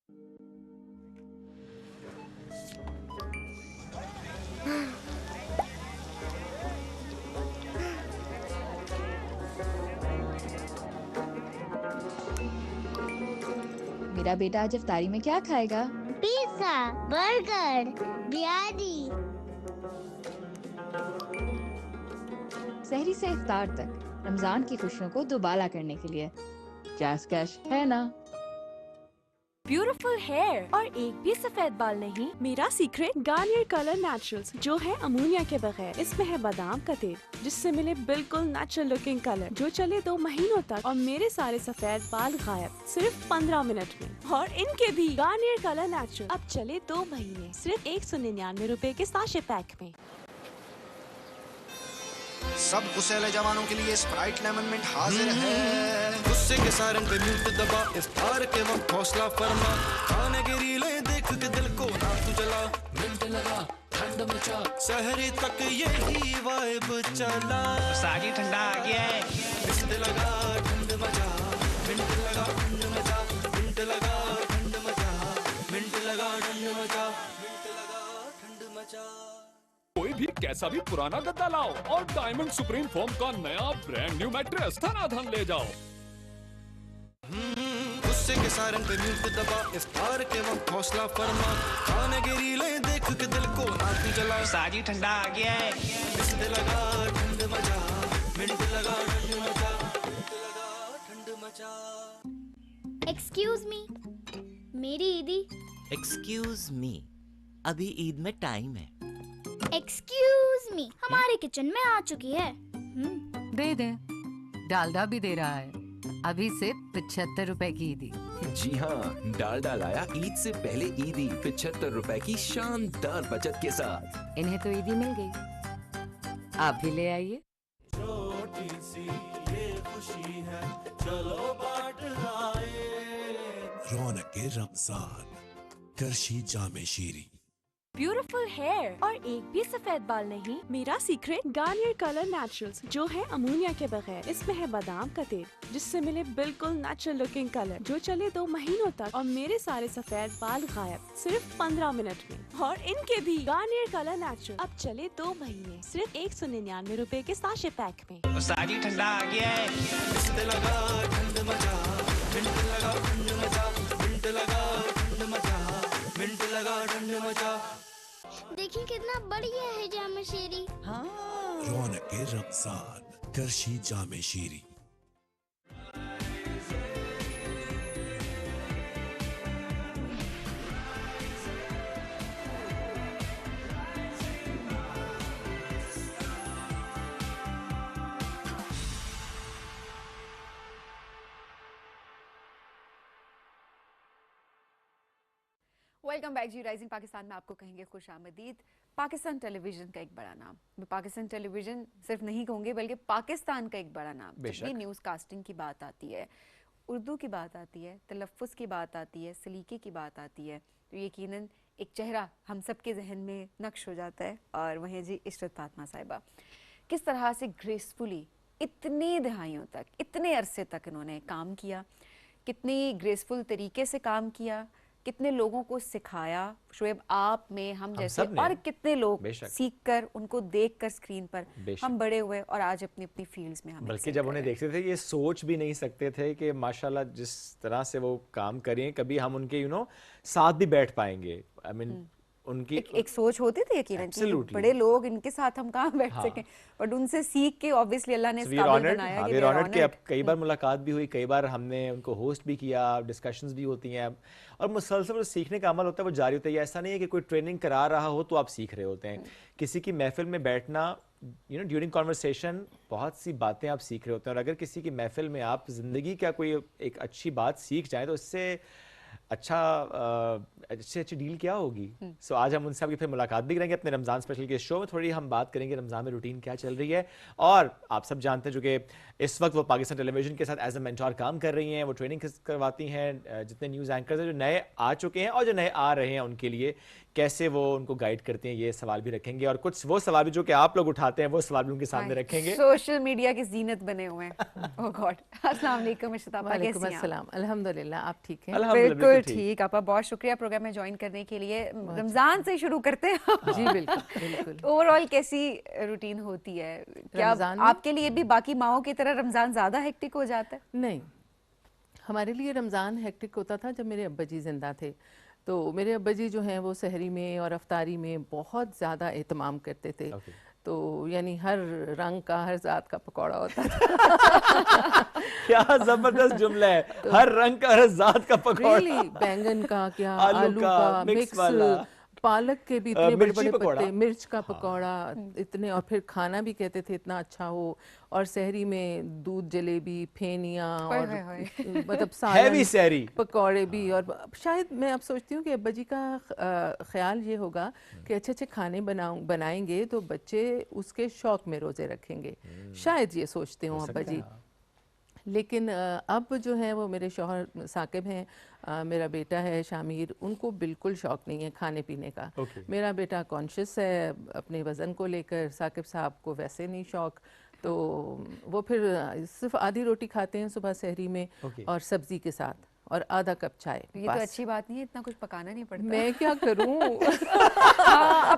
मेरा बेटा आज इफ्तारी में क्या खाएगा? Pizza, burger, biryani. सहरी से इफ्तार तक रमजान की खुशियों को दुबाला करने के लिए जैज़ कैश है ना। ब्यूटीफुल हेयर और एक भी सफेद बाल नहीं। मेरा सीक्रेट गार्नियर कलर नेचुरल्स, जो है अमोनिया के बगैर। इसमें है बादाम का तेल, जिससे मिले बिल्कुल नेचुरल लुकिंग कलर, जो चले 2 महीनों तक और मेरे सारे सफेद बाल गायब सिर्फ 15 मिनट में। और इनके भी गार्नियर कलर नेचुरल अब चले 2 महीने सिर्फ 199 रुपए के साशे पैक में। सब गुस्सेले जवानों के लिए स्प्राइट लेमन मिंट हाजिर है। गुस्से के सारंग पे म्यूट दबा, इफ्तार के वक्त हौसला फरमा, खाने की रीलें देख के दिल को ना तू जला। मिंट लगा ठंड मचा, सहरी तक यही वाइब चला। साजी ठंडा आ गया है, मिंट लगा ठंड मचा, मिंट लगा ठंड मचा, मिंट लगा ठंड मचा, मिंट लगा ठंड मचा, मिंट लगा ठंड मचा। कोई भी कैसा भी पुराना गद्दा लाओ और डायमंड सुप्रीम फोम का नया ब्रांड न्यू मैट्रेस धनाधन ले जाओ। गुस्से के सारंग पे म्यूट दबा, इफ्तार के वक्त हौसला फरमा, खाने की रीलें देख के दिल को ना तू जला। साजी ठंडा आ गया है, मिंट लगा ठंड एक्सक्यूज मी, अभी ईद में टाइम है। एक्सक्यूज मी, हमारे किचन में आ चुकी है। दे दे, डालडा भी दे रहा है, अभी से 75 रुपए की ईदी। जी हाँ, डालडा लाया ईद से पहले ईदी 75 रुपए की शानदार बचत के साथ। इन्हें तो ईदी मिल गई, आप भी ले आइए। छोटी सी ये खुशी है, चलो बांट आए। रौनक रमजान, करशी जामे शीरी। ब्यूटीफुल हेयर और एक भी सफेद बाल नहीं, मेरा सीक्रेट गार्नियर कलर नेचुरल्स जो है अमोनिया के बगैर। इसमें है बादाम का तेल जिससे मिले बिल्कुल नेचुरल लुकिंग कलर जो चले 2 महीनों तक, और मेरे सारे सफेद बाल गायब सिर्फ 15 मिनट में। और इनके भी गार्नियर कलर नेचुरल अब चले 2 महीने सिर्फ 199 रुपए के साशे पैक में। साजी ठंडा आ गया है, मिंट लगा ठंड मचा, मिंट लगा ठंड मचा, मिंट लगा ठंड मचा, मिंट लगा ठंड मचा। देखिए कितना बढ़िया है जामे शीरी। रौनक रमजान, करशी जामे शीरी। वेलकम बैक जी। राइजिंग पाकिस्तान में आपको कहेंगे खुश आमदीद। पाकिस्तान टेलीविजन का एक बड़ा नाम, मैं पाकिस्तान टेलीविजन सिर्फ नहीं कहूँगी बल्कि पाकिस्तान का एक बड़ा नाम। जब भी न्यूज़ कास्टिंग की बात आती है, उर्दू की बात आती है, तलफ़्फ़ुज़ की बात आती है, सलीके की बात आती है, तो यकीनन एक चेहरा हम सब के जहन में नक्श हो जाता है। और वहीं जी इशरत फातिमा साहिबा, किस तरह से ग्रेसफुली इतनी दहाइयों तक, इतने अरसे तक इन्होंने काम किया, कितनी ग्रेसफुल तरीके से काम किया, कितने लोगों को सिखाया। शोएब आप में, हम जैसे और कितने लोग सीख कर, उनको देख कर स्क्रीन पर हम बड़े हुए और आज अपनी अपनी फील्ड्स में हम। बल्कि जब उन्हें देखते थे ये सोच भी नहीं सकते थे कि माशाल्लाह जिस तरह से वो काम करें कभी हम उनके साथ भी बैठ पाएंगे। आई मीन उनकी एक सोच होती थी यकीनन कि बड़े लोग इनके साथ हम कहाँ बैठ सकें, बट उनसे सीख के ऑब्वियसली अल्लाह ने इस काबिल बनाया कि ऑनर्ड के अब कई बार मुलाकात भी हुई, कई बार हमने उनको होस्ट भी किया, डिस्कशंस भी होती हैं और मुसलसल जो सीखने का अमल होता है वो जारी होता है। ऐसा नहीं है कि कोई ट्रेनिंग करा रहा हो तो आप सीख रहे होते हैं। किसी की महफिल में बैठना, ड्यूरिंग कॉन्वर्सेशन बहुत सी बातें आप सीख रहे होते हैं, और अगर किसी की महफिल में आप ज़िंदगी का कोई एक अच्छी बात सीख जाएँ तो इससे अच्छी डील क्या होगी। सो आज हम उनसे आपकी फिर मुलाकात भी करेंगे अपने रमज़ान स्पेशल के शो में। थोड़ी हम बात करेंगे रमज़ान में रूटीन क्या चल रही है, और आप सब जानते हैं जो कि इस वक्त वो पाकिस्तान टेलीविजन के साथ एज ए मेंटोर काम कर रही हैं, वो ट्रेनिंग करवाती हैं जितने न्यूज़ एंकर्स हैं जो नए आ चुके हैं और जो नए आ रहे हैं उनके लिए कैसे वो उनको गाइड करते हैं, ये सवाल भी रखेंगे। और कुछ वो सवाल भी जो कि आप लोग उठाते हैं वो सवाल भी उनके सामने रखेंगे। सोशल मीडिया की जीनत बने हुए हैं। ओह गॉड। अस्सलाम वालेकुम इशरत आपा, कैसी हैं? वालेकुम अस्सलाम, अल्हम्दुलिल्लाह, आप ठीक हैं? बिल्कुल ठीक। आपा बहुत शुक्रिया प्रोग्राम में ज्वाइन करने के लिए। रमजान से शुरू करते हैं। जी बिल्कुल बिल्कुल। ओवरऑल कैसी रूटीन होती है? क्या आपके लिए भी बाकी माओं की तरह रमजान ज्यादा हेक्टिक हो जाता है? नहीं, हमारे लिए रमज़ान हेक्टिक होता था जब मेरे अब्बा जी जिंदा थे। तो मेरे अब्बा जी जो हैं वो सहरी में और अफ्तारी में बहुत ज़्यादा एहतमाम करते थे। तो यानी हर रंग का, हर जात का पकौड़ा होता था। क्या जबरदस्त जुमला है, हर रंग का, हर जात का पकौड़ा। Really, बैंगन का, क्या आलू का मिक्स, पालक के भी इतने बड़े बड़े पत्ते, मिर्च का पकौड़ा इतने, और फिर खाना भी कहते थे इतना अच्छा हो, और सहरी में दूध जलेबी, फेनिया और मतलब सालन, पकौड़े भी। और शायद मैं अब सोचती हूँ कि अब्बा जी का ख्याल ये होगा कि अच्छे अच्छे खाने बनाएंगे तो बच्चे उसके शौक में रोज़े रखेंगे, शायद ये सोचते हूँ अब्बा जी। लेकिन अब जो है वो मेरे शौहर साकिब हैं, मेरा बेटा है शामिर, उनको बिल्कुल शौक़ नहीं है खाने पीने का। मेरा बेटा कॉन्शियस है अपने वज़न को लेकर, साकिब साहब को वैसे नहीं शौक़, तो वो फिर सिर्फ आधी रोटी खाते हैं सुबह सहरी में और सब्ज़ी के साथ, और आधा कप चाय। ये तो अच्छी बात नहीं है, इतना कुछ पकाना नहीं पड़ता। मैं क्या करूं?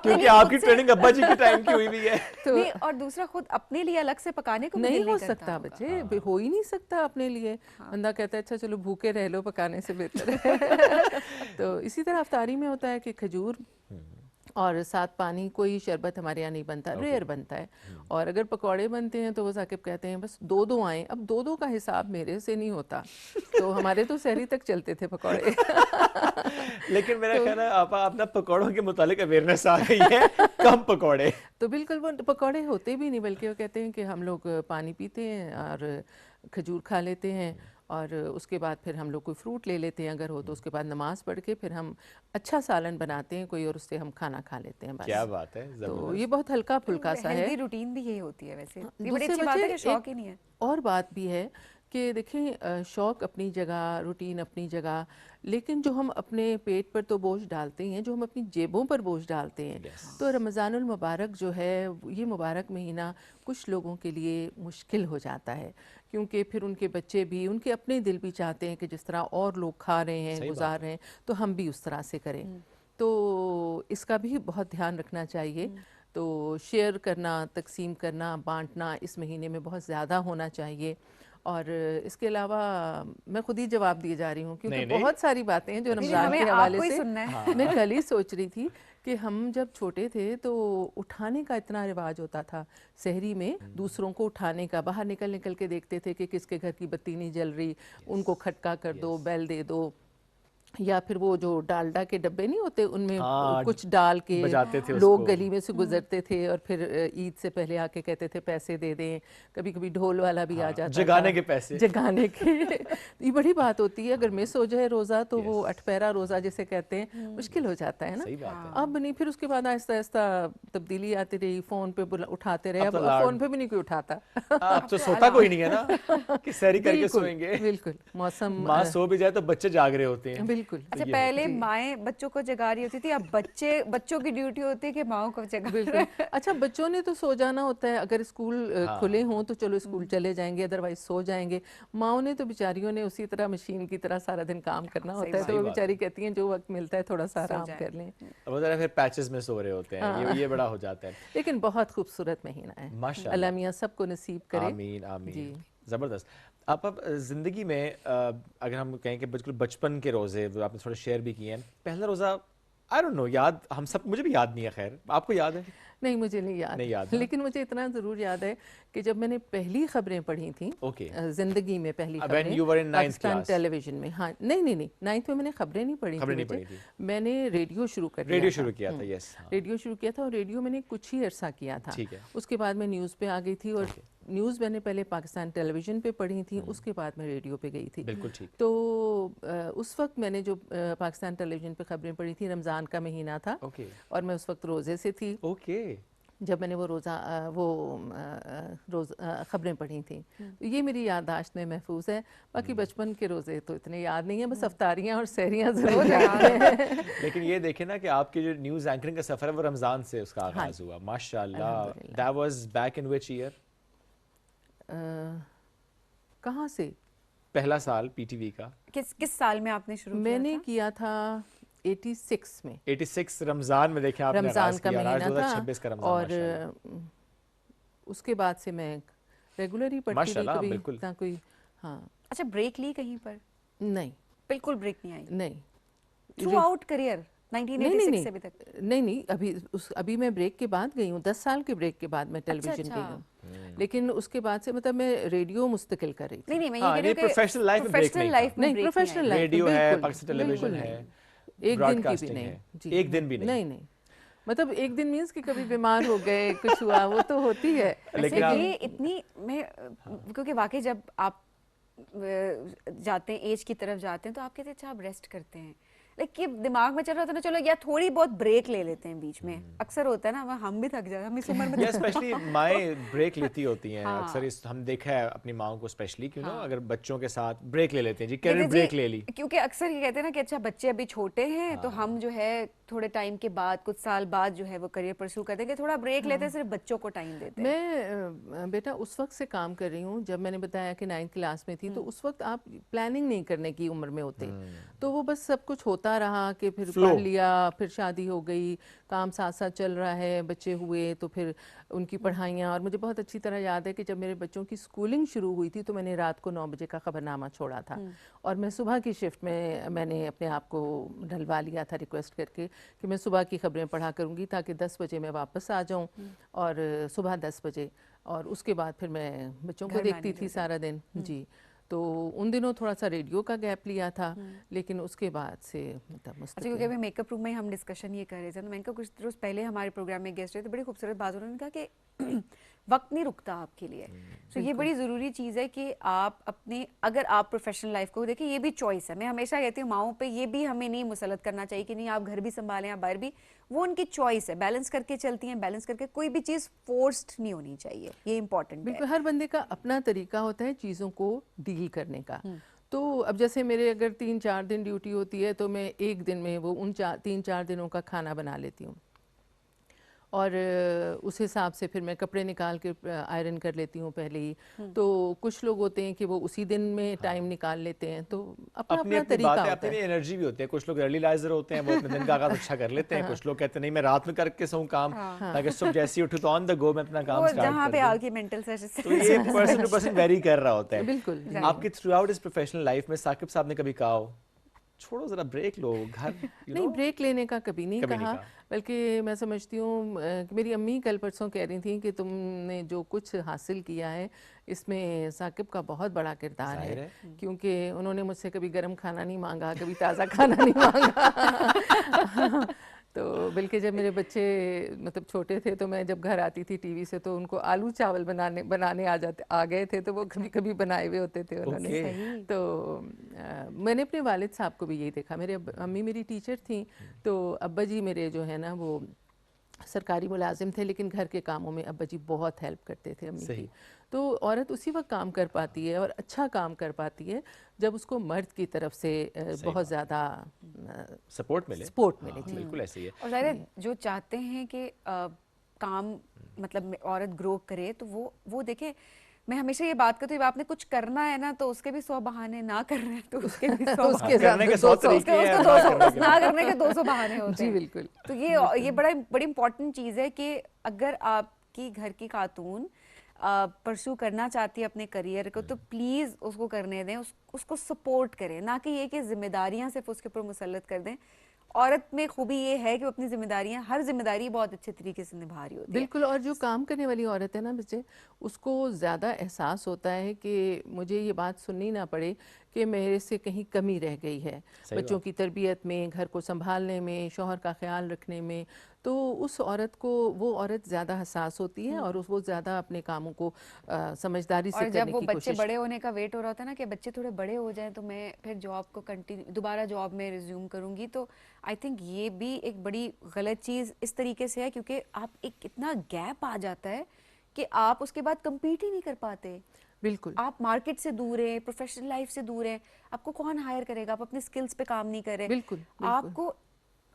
क्योंकि आपकी ट्रेनिंग अब्बा जी के टाइम की हुई भी है। तो नहीं, और दूसरा खुद अपने लिए अलग से पकाने को नहीं हो सकता बच्चे, हो ही नहीं सकता अपने लिए। बंदा कहता है अच्छा चलो भूखे रह लो, पकाने से बेहतर है। तो इसी तरह अफ्तारी में होता है कि खजूर और साथ पानी, कोई शरबत हमारे यहाँ नहीं बनता, रेयर बनता है। और अगर पकौड़े बनते हैं तो वो साकिब कहते हैं बस 2-2 आए। अब 2-2 का हिसाब मेरे से नहीं होता, तो हमारे तो सहरी तक चलते थे पकौड़े। लेकिन मेरा ख्याल है आप अपना पकौड़ों के मुतालिक अवेयरनेस आ गई है, कम पकौड़े। तो बिल्कुल वो पकौड़े होते भी नहीं, बल्कि वो कहते हैं कि हम लोग पानी पीते हैं और खजूर खा लेते हैं और उसके बाद फिर हम लोग कोई फ्रूट ले लेते हैं अगर हो तो, उसके बाद नमाज पढ़ के फिर हम अच्छा सालन बनाते हैं कोई और उससे हम खाना खा लेते हैं बस। क्या बात है, तो ये बहुत हल्का फुल्का सा है। हेल्दी रूटीन भी यही होती है वैसे। ये बड़ी अच्छी बात है कि शौक ही नहीं है। और बात भी है कि देखें, शौक़ अपनी जगह, रूटीन अपनी जगह, लेकिन जो हम अपने पेट पर तो बोझ डालते ही हैं, जो हम अपनी जेबों पर बोझ डालते हैं। तो रमज़ानुल मुबारक जो है, ये मुबारक महीना कुछ लोगों के लिए मुश्किल हो जाता है, क्योंकि फिर उनके बच्चे भी, उनके अपने दिल भी चाहते हैं कि जिस तरह और लोग खा रहे हैं, गुजार रहे हैं, तो हम भी उस तरह से करें। तो इसका भी बहुत ध्यान रखना चाहिए। तो शेयर करना, तकसीम करना, बांटना इस महीने में बहुत ज़्यादा होना चाहिए। और इसके अलावा मैं खुद ही जवाब दिए जा रही हूँ, क्योंकि बहुत सारी बातें हैं जो रमज़ान के हवाले से मैं कल ही सोच रही थी कि हम जब छोटे थे तो उठाने का इतना रिवाज होता था सहरी में, दूसरों को उठाने का। बाहर निकल निकल के देखते थे कि किसके घर की बत्ती नहीं जल रही, उनको खटका कर दो, बैल दे दो, या फिर वो जो डालडा के डब्बे नहीं होते उनमें कुछ डाल के लोग गली में से गुजरते थे और फिर ईद से पहले आके कहते थे पैसे दे दें। कभी कभी ढोल वाला भी आ जाता जगाने के पैसे, जगाने के। ये बड़ी बात होती है, अगर मिस हो जाए रोज़ा तो वो अठपहरा रोज़ा जिसे कहते हैं, मुश्किल हो जाता है ना। अब नहीं, फिर उसके बाद आहिस्ता आहिस्ता तब्दीली आती रही, फ़ोन पे उठाते रहे। अब फ़ोन पे भी नहीं कोई उठाता, अब तो सोता कोई नहीं है ना कि सहरी करके सोएंगे। बिल्कुल, मौसम माँ सो भी जाए तो बच्चे जाग रहे होते हैं। अच्छा, पहले माएँ बच्चों को जगा रही होती थी, अब बच्चों की ड्यूटी होती है कि माओ को जगा। बिल्कुल। अच्छा, बच्चों ने तो सो जाना होता है, अगर स्कूल खुले हों तो चलो स्कूल चले जाएंगे, अदरवाइज सो जाएंगे। माओ ने तो बेचारियों ने उसी तरह मशीन की तरह सारा दिन काम करना होता है, तो वो बेचारी कहती हैं जो वक्त मिलता है थोड़ा सा आराम कर लें। अब फिर पैचेस में सो रहे होते हैं, ये बड़ा हो जाता है। लेकिन बहुत खूबसूरत महीना है, माशाअल्लाह, अल्लाह मियां सबको नसीब करे। आमीन आमीन। ज़बरदस्त। आप ज़िंदगी में अगर हम कहें कि बिल्कुल बचपन के रोज़े आपने थोड़े शेयर भी किए हैं, पहला रोज़ा आई डोंट नो, याद हम सब, मुझे भी याद नहीं है, खैर आपको याद है? नहीं, मुझे नहीं याद, लेकिन मुझे इतना ज़रूर याद है कि जब मैंने पहली खबरें पढ़ी थी ज़िंदगी में, पहली खबरें पाकिस्तान टेलीविजन में। हाँ, नहीं 9th में मैंने खबरें नहीं पढ़ी थी, मैंने रेडियो शुरू किया था। रेडियो शुरू किया था और रेडियो मैंने कुछ ही अरसा किया था। उसके बाद मैं न्यूज़ पे आ गई थी, और न्यूज़ मैंने पहले पाकिस्तान टेलीविज़न पे पढ़ी थी, उसके बाद मैं रेडियो पे गई थी। बिल्कुल ठीक। तो उस वक्त मैंने जो पाकिस्तान टेलीविज़न पे खबरें पढ़ी थी, रमज़ान का महीना था और मैं उस वक्त रोज़े से थी जब मैंने वो खबरें पढ़ी थी। तो ये मेरी याददाश्त में महफूज है। बाकी बचपन के रोज़े तो इतने याद नहीं है, बस अफ्तारियाँ और सहरियाँ ज़रूर याद हैं। लेकिन ये देखें ना कि आपके जो न्यूज़ एंकरिंग का सफ़र है वो रमज़ान से उसका आगाज़ हुआ, माशाअल्लाह। That was back in which year? कहाँ से? पहला साल पीटीवी का किस साल में आपने शुरू किया? मैंने किया था 86 में। 86 रमज़ान में। देखें आपने रमज़ान का महीना था, 2026 का रमज़ान, और उसके बाद से मैं रेगुलर ही पढ़ती थी, कभी ना कोई। हाँ। अच्छा, ब्रेक ली कहीं पर? नहीं, बिल्कुल ब्रेक नहीं आई? नहीं, थ्रू आउट करियर 1986 से अभी तक? नहीं, अभी मैं ब्रेक के बाद गई हूँ, 10 साल के ब्रेक के बाद मैं टेलीविजन गई हूँ। लेकिन उसके बाद से मतलब मैं रेडियो मुस्तकिल कर रही थी। नहीं, मैं ये कह रही हूँ कि प्रोफेशनल लाइफ में ब्रेक नहीं, प्रोफेशनल लाइफ रेडियो है, पाकिस्तान टेलीविजन है, एक दिन की भी नहीं, एक दिन भी नहीं, मतलब एक दिन मीन्स कि कभी बीमार हो गए, कुछ हुआ, वो तो होती है। लेकिन ये इतनी क्योंकि वाकई जब आप जाते हैं, एज की तरफ जाते हैं, तो आप कहते हैं अच्छा आप रेस्ट करते हैं, लेकिन दिमाग में चल रहा था ना, चलो या थोड़ी बहुत ब्रेक ले लेते हैं बीच में। अक्सर होता है ना, हम भी थक जाते हैं, हम इस उम्र में स्पेशली माएँ ब्रेक लेती होती हैं अक्सर। हम देखा है अपनी माओं को स्पेशली, क्यों ना, अगर बच्चों के साथ ब्रेक ले लेते हैं, जी कैरियर ब्रेक ले ली, क्योंकि अक्सर ये कहते हैं ना कि अच्छा बच्चे अभी छोटे हैं, तो हम जो है थोड़े टाइम के बाद, कुछ साल बाद जो है वो करियर परस्यू करते हैं, कि थोड़ा ब्रेक लेते हैं, सिर्फ बच्चों को टाइम देते हैं। मैं बेटा उस वक्त से काम कर रही हूँ, जब मैंने बताया कि 9th क्लास में थी, तो उस वक्त आप प्लानिंग नहीं करने की उम्र में होते, तो वो बस सब कुछ होता चलता रहा कि फिर Flow. पढ़ लिया, फिर शादी हो गई, काम साथ साथ चल रहा है, बच्चे हुए तो फिर उनकी पढ़ाइयाँ। और मुझे बहुत अच्छी तरह याद है कि जब मेरे बच्चों की स्कूलिंग शुरू हुई थी तो मैंने रात को 9 बजे का खबरनामा छोड़ा था और मैं सुबह की शिफ्ट में मैंने अपने आप को डलवा लिया था रिक्वेस्ट करके कि मैं सुबह की खबरें पढ़ा करूँगी ताकि 10 बजे मैं वापस आ जाऊँ और सुबह 10 बजे, और उसके बाद फिर मैं बच्चों को देखती थी सारा दिन। जी, तो उन दिनों थोड़ा सा रेडियो का गैप लिया था, लेकिन उसके बाद से मतलब अच्छा, क्योंकि अभी मेकअप रूम में हम डिस्कशन ये कर रहे थे, तो मैंने कहा कुछ रोज पहले हमारे प्रोग्राम में गेस्ट रहे थे, बड़ी खूबसूरत बात उन्होंने कहा कि वक्त नहीं रुकता आपके लिए। तो ये बड़ी ज़रूरी चीज़ है कि आप अपने, अगर आप प्रोफेशनल लाइफ को देखिए, ये भी चॉइस है। मैं हमेशा कहती हूँ माओं पे ये भी हमें नहीं मुसलत करना चाहिए कि नहीं आप घर भी संभालें आप बाहर भी, वो उनकी चॉइस है, बैलेंस करके चलती हैं, बैलेंस करके, कोई भी चीज़ फोर्स्ड नहीं होनी चाहिए, ये इंपॉर्टेंट है। बिल्कुल, हर बंदे का अपना तरीका होता है चीज़ों को डील करने का। तो अब जैसे मेरे अगर 3-4 दिन ड्यूटी होती है तो मैं एक दिन में वो उन 3-4 दिनों का खाना बना लेती हूँ और उस हिसाब से फिर मैं कपड़े निकाल के आयरन कर लेती हूँ पहले ही। तो कुछ लोग होते हैं कि वो उसी दिन में टाइम निकाल लेते हैं, तो अपना अपना तरीका होता है, अपनी एनर्जी भी होती है। कुछ लोग अर्ली राइजर होते हैं, वो अपने दिन का आगाज अच्छा कर लेते हैं। कुछ लोग कहते हैं नहीं मैं रात में करके सोऊं काम, ताकि सुबह जैसे ही उठूं तो ऑन द गो मैं अपना काम स्टार्ट कर दूं। जहां पे आके मेंटल सेशन, तो ये पर्सन टू पर्सन वेरी कर रहा होता है। बिल्कुल। आपकी थ्रू आउट इस प्रोफेशनल लाइफ में साकिब साहब ने कभी कहा हो छोड़ो जरा ब्रेक लो घर? नहीं, ब्रेक लेने का कभी नहीं कहा, बल्कि मैं समझती हूँ कि मेरी अम्मी कल परसों कह रही थी कि तुमने जो कुछ हासिल किया है इसमें साकिब का बहुत बड़ा किरदार है, क्योंकि उन्होंने मुझसे कभी गर्म खाना नहीं मांगा, कभी ताज़ा खाना नहीं मांगा। तो बल्कि जब मेरे बच्चे मतलब छोटे थे तो मैं जब घर आती थी टीवी से तो उनको आलू चावल बनाने आ गए थे, तो वो कभी कभी बनाए हुए होते थे उन्होंने। तो मैंने अपने वालिद साहब को भी यही देखा। मेरे अम्मी मेरी टीचर थी, तो अब्बा जी मेरे जो है ना वो सरकारी मुलाजिम थे, लेकिन घर के कामों में अब्बा जी बहुत हेल्प करते थे अम्मी की। तो औरत उसी वक्त काम कर पाती है और अच्छा काम कर पाती है जब उसको मर्द की तरफ से बहुत ज़्यादा सपोर्ट मिले। बिल्कुल ऐसे ही है। और ज़ाहिर जो चाहते हैं कि काम मतलब औरत ग्रो करे, तो वो देखें, मैं हमेशा ये बात करती हूँ, आपने कुछ करना है ना तो उसके भी 100 बहाने, ना कर रहे हैं तो उसके भी 100 करने के 100 तरीके हैं, ना करने के 200 बहाने होते हैं। जी बिल्कुल। तो ये बड़ी इंपॉर्टेंट चीज़ है कि अगर आपकी घर की खातून परस्यू करना चाहती है अपने करियर को, तो प्लीज़ उसको करने दें, उसको सपोर्ट करें, ना कि ये कि जिम्मेदारियां सिर्फ उसके ऊपर मुसल्लत कर दें। औरत में खूबी ये है कि वो अपनी जिम्मेदारियां, हर जिम्मेदारी बहुत अच्छे तरीके से निभा रही होती है। बिल्कुल, और जो काम करने वाली औरत है ना बच्चे, उसको ज़्यादा एहसास होता है कि मुझे ये बात सुननी ना पड़े कि मेरे से कहीं कमी रह गई है बच्चों की तरबियत में, घर को संभालने में, शौहर का ख्याल रखने में। तो उस औरत को, वो औरत ज़्यादा हसास होती है और वो ज़्यादा अपने कामों को समझदारी से करने की कोशिश। और जब वो बच्चे बड़े होने का वेट हो रहा होता है ना कि बच्चे थोड़े बड़े हो जाएं तो मैं फिर जॉब को दोबारा जॉब में रिज्यूम करूँगी, तो आई थिंक ये भी एक बड़ी गलत चीज़ इस तरीके से है, क्योंकि आप एक इतना गैप आ जाता है कि आप उसके बाद कम्पीट ही नहीं कर पाते। बिल्कुल, आप मार्केट से दूर हैं, प्रोफेशनल लाइफ से दूर हैं, आपको कौन हायर करेगा, आप अपने स्किल्स पे काम नहीं कर रहे। बिल्कुल, आपको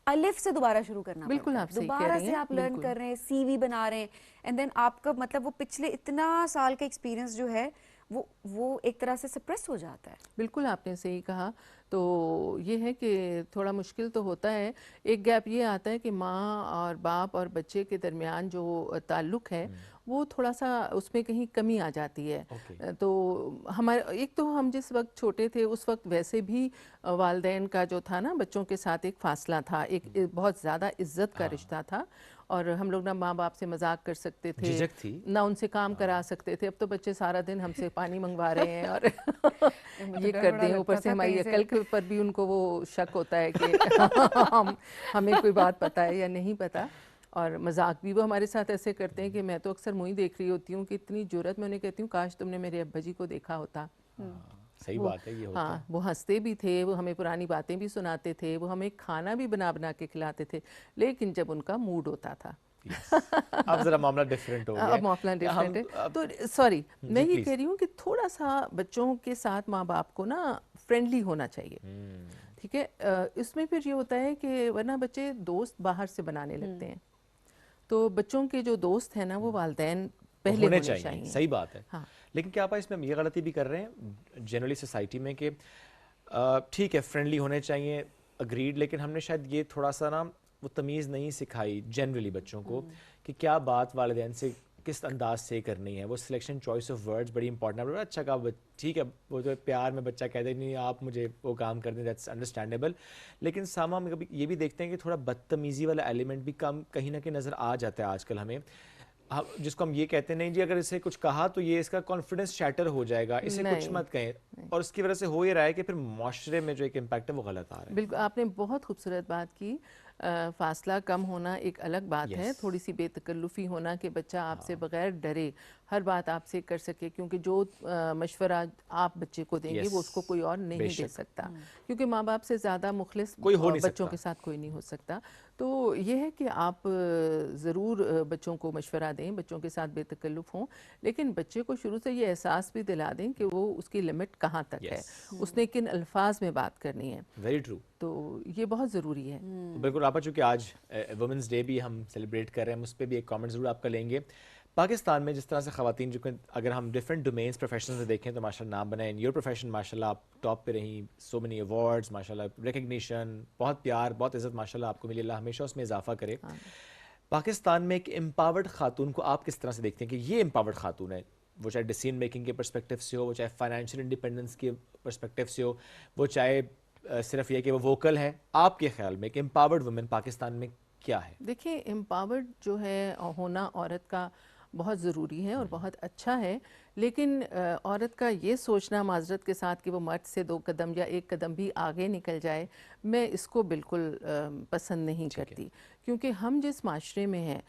अलिफ से दोबारा शुरू करना बिल्कुल पड़ता है। आप सही कह दोबारा रही से हैं, आप लर्न कर रहे हैं, सीवी बना रहे हैं, एंड देन आपका मतलब वो पिछले इतना साल का एक्सपीरियंस जो है वो एक तरह से सप्रेस हो जाता है। बिल्कुल आपने सही कहा। तो ये है कि थोड़ा मुश्किल तो होता है। एक गैप ये आता है कि माँ और बाप और बच्चे के दरमियान जो ताल्लुक़ है वो थोड़ा सा उसमें कहीं कमी आ जाती है। तो हमारे एक तो हम जिस वक्त छोटे थे उस वक्त वैसे भी वालिदैन का जो था ना बच्चों के साथ एक फ़ासला था, एक बहुत ज़्यादा इज्जत का रिश्ता था, और हम लोग ना माँ बाप से मजाक कर सकते थे, ना उनसे काम करा सकते थे। अब तो बच्चे सारा दिन हमसे पानी मंगवा रहे हैं और ये करते हैं, ऊपर से हमारी अकल के ऊपर भी उनको वो शक होता है कि हमें कोई बात पता है या नहीं पता। और मजाक भी वो हमारे साथ ऐसे करते हैं कि मैं तो अक्सर मुँह ही देख रही होती हूँ कि इतनी जुर्रत, मैं उन्हें कहती हूँ काश तुमने मेरे अब्बा जी को देखा होता। सही बात है, ये होता है। हाँ, वो हंसते भी थे, वो हमें पुरानी बातें भी सुनाते थे, वो हमें खाना भी बना बना के खिलाते थे, लेकिन जब उनका मूड होता था। अब जरा मामला डिफरेंट हो गया। अब मामला डिफरेंट है। तो सॉरी, मैं ये कह रही हूँ कि थोड़ा सा बच्चों के साथ माँ बाप को ना फ्रेंडली होना चाहिए, ठीक है। इसमें फिर ये होता है कि वरना बच्चे दोस्त बाहर से बनाने लगते हैं, तो बच्चों के जो दोस्त हैं ना वो वालिदैन पहले होने चाहिए। सही बात है। हाँ। लेकिन क्या आप इसमें ये गलती भी कर रहे हैं जनरली सोसाइटी में कि ठीक है फ्रेंडली होने चाहिए, अग्रीड, लेकिन हमने शायद ये थोड़ा सा ना वो तमीज़ नहीं सिखाई जनरली बच्चों को कि क्या बात वालिदैन से किस अंदाज से करनी है। वो सिलेक्शन चॉइस ऑफ वर्ड्स बड़ी इंपॉर्टेंट है। अच्छा कहा, ठीक है, वो तो प्यार में बच्चा कहते नहीं आप मुझे वो काम कर दें, दैट्स अंडरस्टैंडेबल, लेकिन सामा हम कभी ये भी देखते हैं कि थोड़ा बदतमीज़ी वाला एलिमेंट भी कम कहीं ना कहीं नज़र आ जाता है आजकल हमें, जिसको हम ये कहते हैं नहीं जी अगर इसे कुछ कहा तो ये इसका कॉन्फिडेंस शैटर हो जाएगा, इसे कुछ मत कहें, और उसकी वजह से हो ये रहा है कि फिर माशरे में जो एक इम्पैक्ट है वो गलत आ रहा है। बिल्कुल, आपने बहुत खूबसूरत बात की। फासला कम होना एक अलग बात है, थोड़ी सी बेतकल्लुफ़ी होना कि बच्चा आपसे बगैर डरे हर बात आपसे कर सके, क्योंकि जो मशवरा आप बच्चे को देंगे वो उसको कोई और नहीं दे सकता, क्योंकि माँ बाप से ज़्यादा मुखलिस बच्चों के साथ कोई नहीं हो सकता। तो ये है कि आप ज़रूर बच्चों को मशवरा दें, बच्चों के साथ बेतकल्लुफ़ हों, लेकिन बच्चे को शुरू से ये एहसास भी दिला दें कि वो उसकी लिमिट कहाँ तक है, उसने किन अल्फाज में बात करनी है। Very true. तो ये बहुत ज़रूरी है। बिल्कुल आपा, चूँकि आज वुमेंस डे भी हम सेलिब्रेट कर रहे हैं, उस पर भी एक कमेंट ज़रूर आपका लेंगे। पाकिस्तान में जिस तरह से ख़वातीन जो अगर हम डिफरेंट डोमेन्स प्रोफेशन से देखें तो माशाल्लाह नाम बनाए, इन योर प्रोफेशन माशाल्लाह आप टॉप पे रही, सो मेनी अवार्ड्स माशाल्लाह, रिकग्निशन, बहुत प्यार, बहुत इज़्ज़त माशाल्लाह आपको मिली, अल्लाह हमेशा उसमें इजाफा करे। पाकिस्तान में एक एम्पावर्ड खातून को आप किस तरह से देखते हैं कि ये एम्पावर्ड खातून है, वो चाहे डिसीजन मेकिंग के पर्सपेक्टिव से हो, वो चाहे फाइनेंशियल इंडिपेंडेंस के पर्सपेक्टिव से हो, वो चाहे सिर्फ ये कि वो वोकल है, आपके ख्याल में एक एम्पावर्ड वुमेन पाकिस्तान में क्या है? देखिए, एम्पावर्ड जो है होना औरत का बहुत ज़रूरी है और बहुत अच्छा है, लेकिन औरत का ये सोचना माजरत के साथ कि वो मर्द से 2 कदम या 1 कदम भी आगे निकल जाए, मैं इसको बिल्कुल पसंद नहीं करती, क्योंकि हम जिस माशरे में हैं,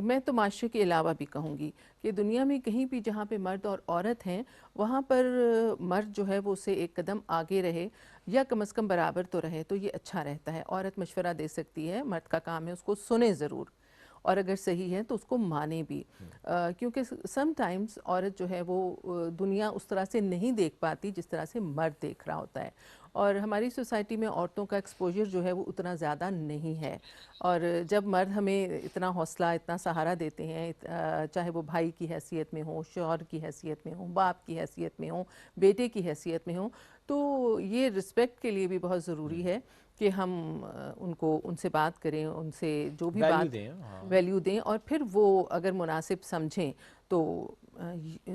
मैं तो माशरे के अलावा भी कहूँगी कि दुनिया में कहीं भी जहाँ पे मर्द और औरत हैं, वहाँ पर मर्द जो है वो उससे 1 कदम आगे रहे या कम से कम बराबर तो रहे, तो ये अच्छा रहता है। औरत मशवरा दे सकती है, मर्द का काम है उसको सुने ज़रूर, और अगर सही है तो उसको माने भी, क्योंकि समटाइम्स औरत जो है वो दुनिया उस तरह से नहीं देख पाती जिस तरह से मर्द देख रहा होता है, और हमारी सोसाइटी में औरतों का एक्सपोजर जो है वो उतना ज़्यादा नहीं है। और जब मर्द हमें इतना हौसला, इतना सहारा देते हैं, चाहे वो भाई की हैसियत में हो, शौहर की हैसियत में हो, बाप की हैसियत में हो, बेटे की हैसियत में हो, तो ये रिस्पेक्ट के लिए भी बहुत ज़रूरी है कि हम उनसे बात करें, उनसे जो भी बात वैल्यू दें, और फिर वो अगर मुनासिब समझें तो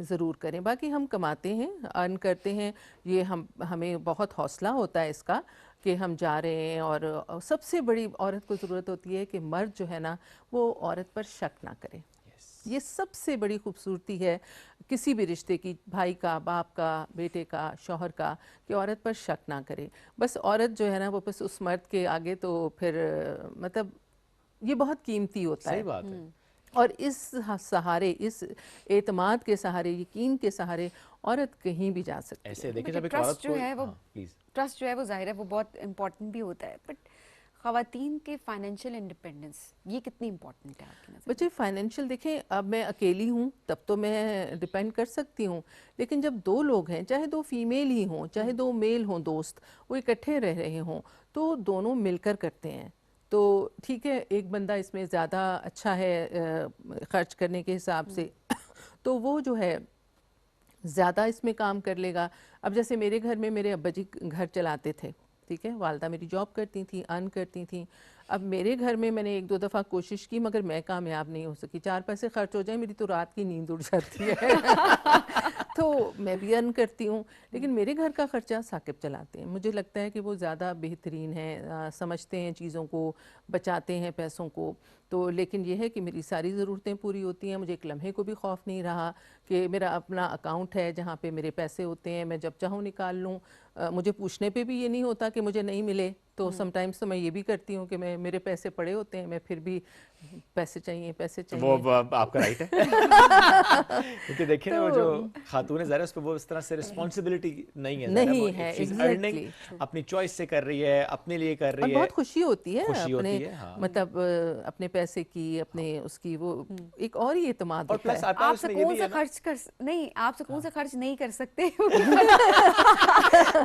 ज़रूर करें। बाकी हम कमाते हैं, अर्न करते हैं, ये हमें बहुत हौसला होता है इसका कि हम जा रहे हैं, और सबसे बड़ी औरत को ज़रूरत होती है कि मर्द जो है ना वो औरत पर शक ना करे। ये सबसे बड़ी खूबसूरती है किसी भी रिश्ते की, भाई का, बाप का, बेटे का, शौहर का, कि औरत पर शक ना करे। बस औरत जो है ना वो बस उस मर्द के आगे तो फिर मतलब ये बहुत कीमती होता है। सही बात है। और इस सहारे, इस एतमाद के सहारे, यकीन के सहारे औरत कहीं भी जा सकती है। ऐसे देखिए, जब एक ट्रस्ट औरत जो है वो ट्रस्ट जो है वो जाहिर है वो बहुत इम्पोर्टेंट भी होता है, बट ख़वातीन के फाइनेंशियल इंडिपेंडेंस ये कितनी इम्पोर्टेंट है आपकी नज़र? बच्चे फाइनेंशियल देखें, अब मैं अकेली हूँ तब तो मैं डिपेंड कर सकती हूँ, लेकिन जब 2 लोग हैं, चाहे 2 फीमेल ही हों, चाहे 2 मेल हों, दोस्त, वो इकट्ठे रह रहे हों, तो दोनों मिलकर करते हैं। तो ठीक है, एक बंदा इसमें ज़्यादा अच्छा है खर्च करने के हिसाब से, तो वो जो है ज़्यादा इसमें काम कर लेगा। अब जैसे मेरे घर में मेरे अब्बा जी घर चलाते थे, ठीक है, वालदा मेरी जॉब करती थी, अर्न करती थी। अब मेरे घर में मैंने 1-2 दफ़ा कोशिश की, मगर मैं कामयाब नहीं हो सकी। 4 पैसे खर्च हो जाए, मेरी तो रात की नींद उड़ जाती है। तो मैं भी अर्न करती हूँ, लेकिन मेरे घर का ख़र्चा साकिब चलाते हैं। मुझे लगता है कि वो ज़्यादा बेहतरीन है, समझते हैं चीज़ों को, बचाते हैं पैसों को। तो लेकिन ये है कि मेरी सारी ज़रूरतें पूरी होती हैं, मुझे एक लम्हे को भी खौफ नहीं रहा कि मेरा अपना अकाउंट है जहाँ पे मेरे पैसे होते हैं, मैं जब चाहूँ निकाल लूँ। मुझे पूछने पे भी ये नहीं होता कि मुझे नहीं मिले, तो समटाइम्स तो मैं ये भी करती हूँ कि मेरे पैसे पड़े होते हैं, मैं फिर भी पैसे चाहिए, पैसे चाहिए। वो आपका राइट है। क्योंकि देखिए ना, वो जो खातून है, ज़रा उस पर वो इस तरह से रिस्पॉन्सिबिलिटी नहीं है, नहीं है, अर्निंग अपनी चॉइस से कर रही है, अपने लिए कर रही है, बहुत खुशी होती है, खुशी अपने होती है, हाँ। मतलब अपने पैसे की, अपने उसकी वो एक और ही एतमाद और होता प्लस है। आता है आप उसमें ये सुकून भी से है ना, खर्च कर नहीं, आप सुकून से खर्च नहीं कर सकते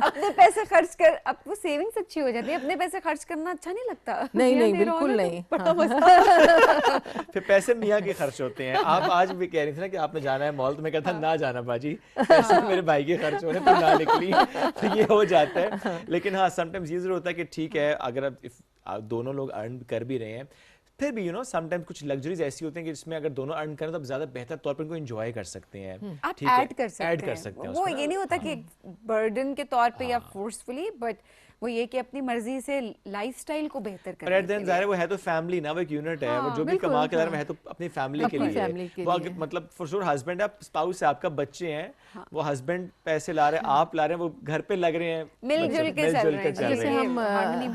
अपने पैसे खर्च कर, अब वो सेविंग्स अच्छी हो जाती है, अपने पैसे खर्च करना अच्छा नहीं लगता। नहीं मियाँ नहीं दे रहा हो बिल्कुल ना तो नहीं। बड़ा हाँ। मजा। फिर पैसे मियाँ के खर्च होते हैं। आप आज भी कह रही थी ना कि आपने जाना है मॉल, तो मैं कहता ना जाना बाजी, पैसे तो मेरे भाई के खर्च हो रहे तो ना निकली, तो ये हो जाता है। लेकिन हाँ समटाइम्स ये जरूर होता है कि ठीक है अगर आप दोनों लोग अर्न कर भी रहे हैं, फिर भी समटाइम्स कुछ लग्जरीज ऐसी होती हैं कि जिसमें अगर दोनों अर्न करें तो आप ज्यादा बेहतर तौर पर इनको एंजॉय कर सकते हैं। आप ठीक है, ऐड कर सकते हैं, वो ये नहीं होता कि बर्डन के तौर पे या फोर्सफुली, बट वो ये कि अपनी मर्जी से लाइफस्टाइल को बेहतर पर एट द एंड ज़ाहिर वो है तो फैमिली ना, वो एक यूनिट है, वो जो भी कमा के ला रहे हैं है तो अपनी फैमिली के लिए, वो मतलब फॉर श्योर हस्बैंड है, स्पाउस है आपका, बच्चे हैं, वो हस्बैंड पैसे ला रहे हैं, आप ला रहे हैं, वो घर पे लग रहे हैं, मिलजुल के चल रहे हैं। जैसे हम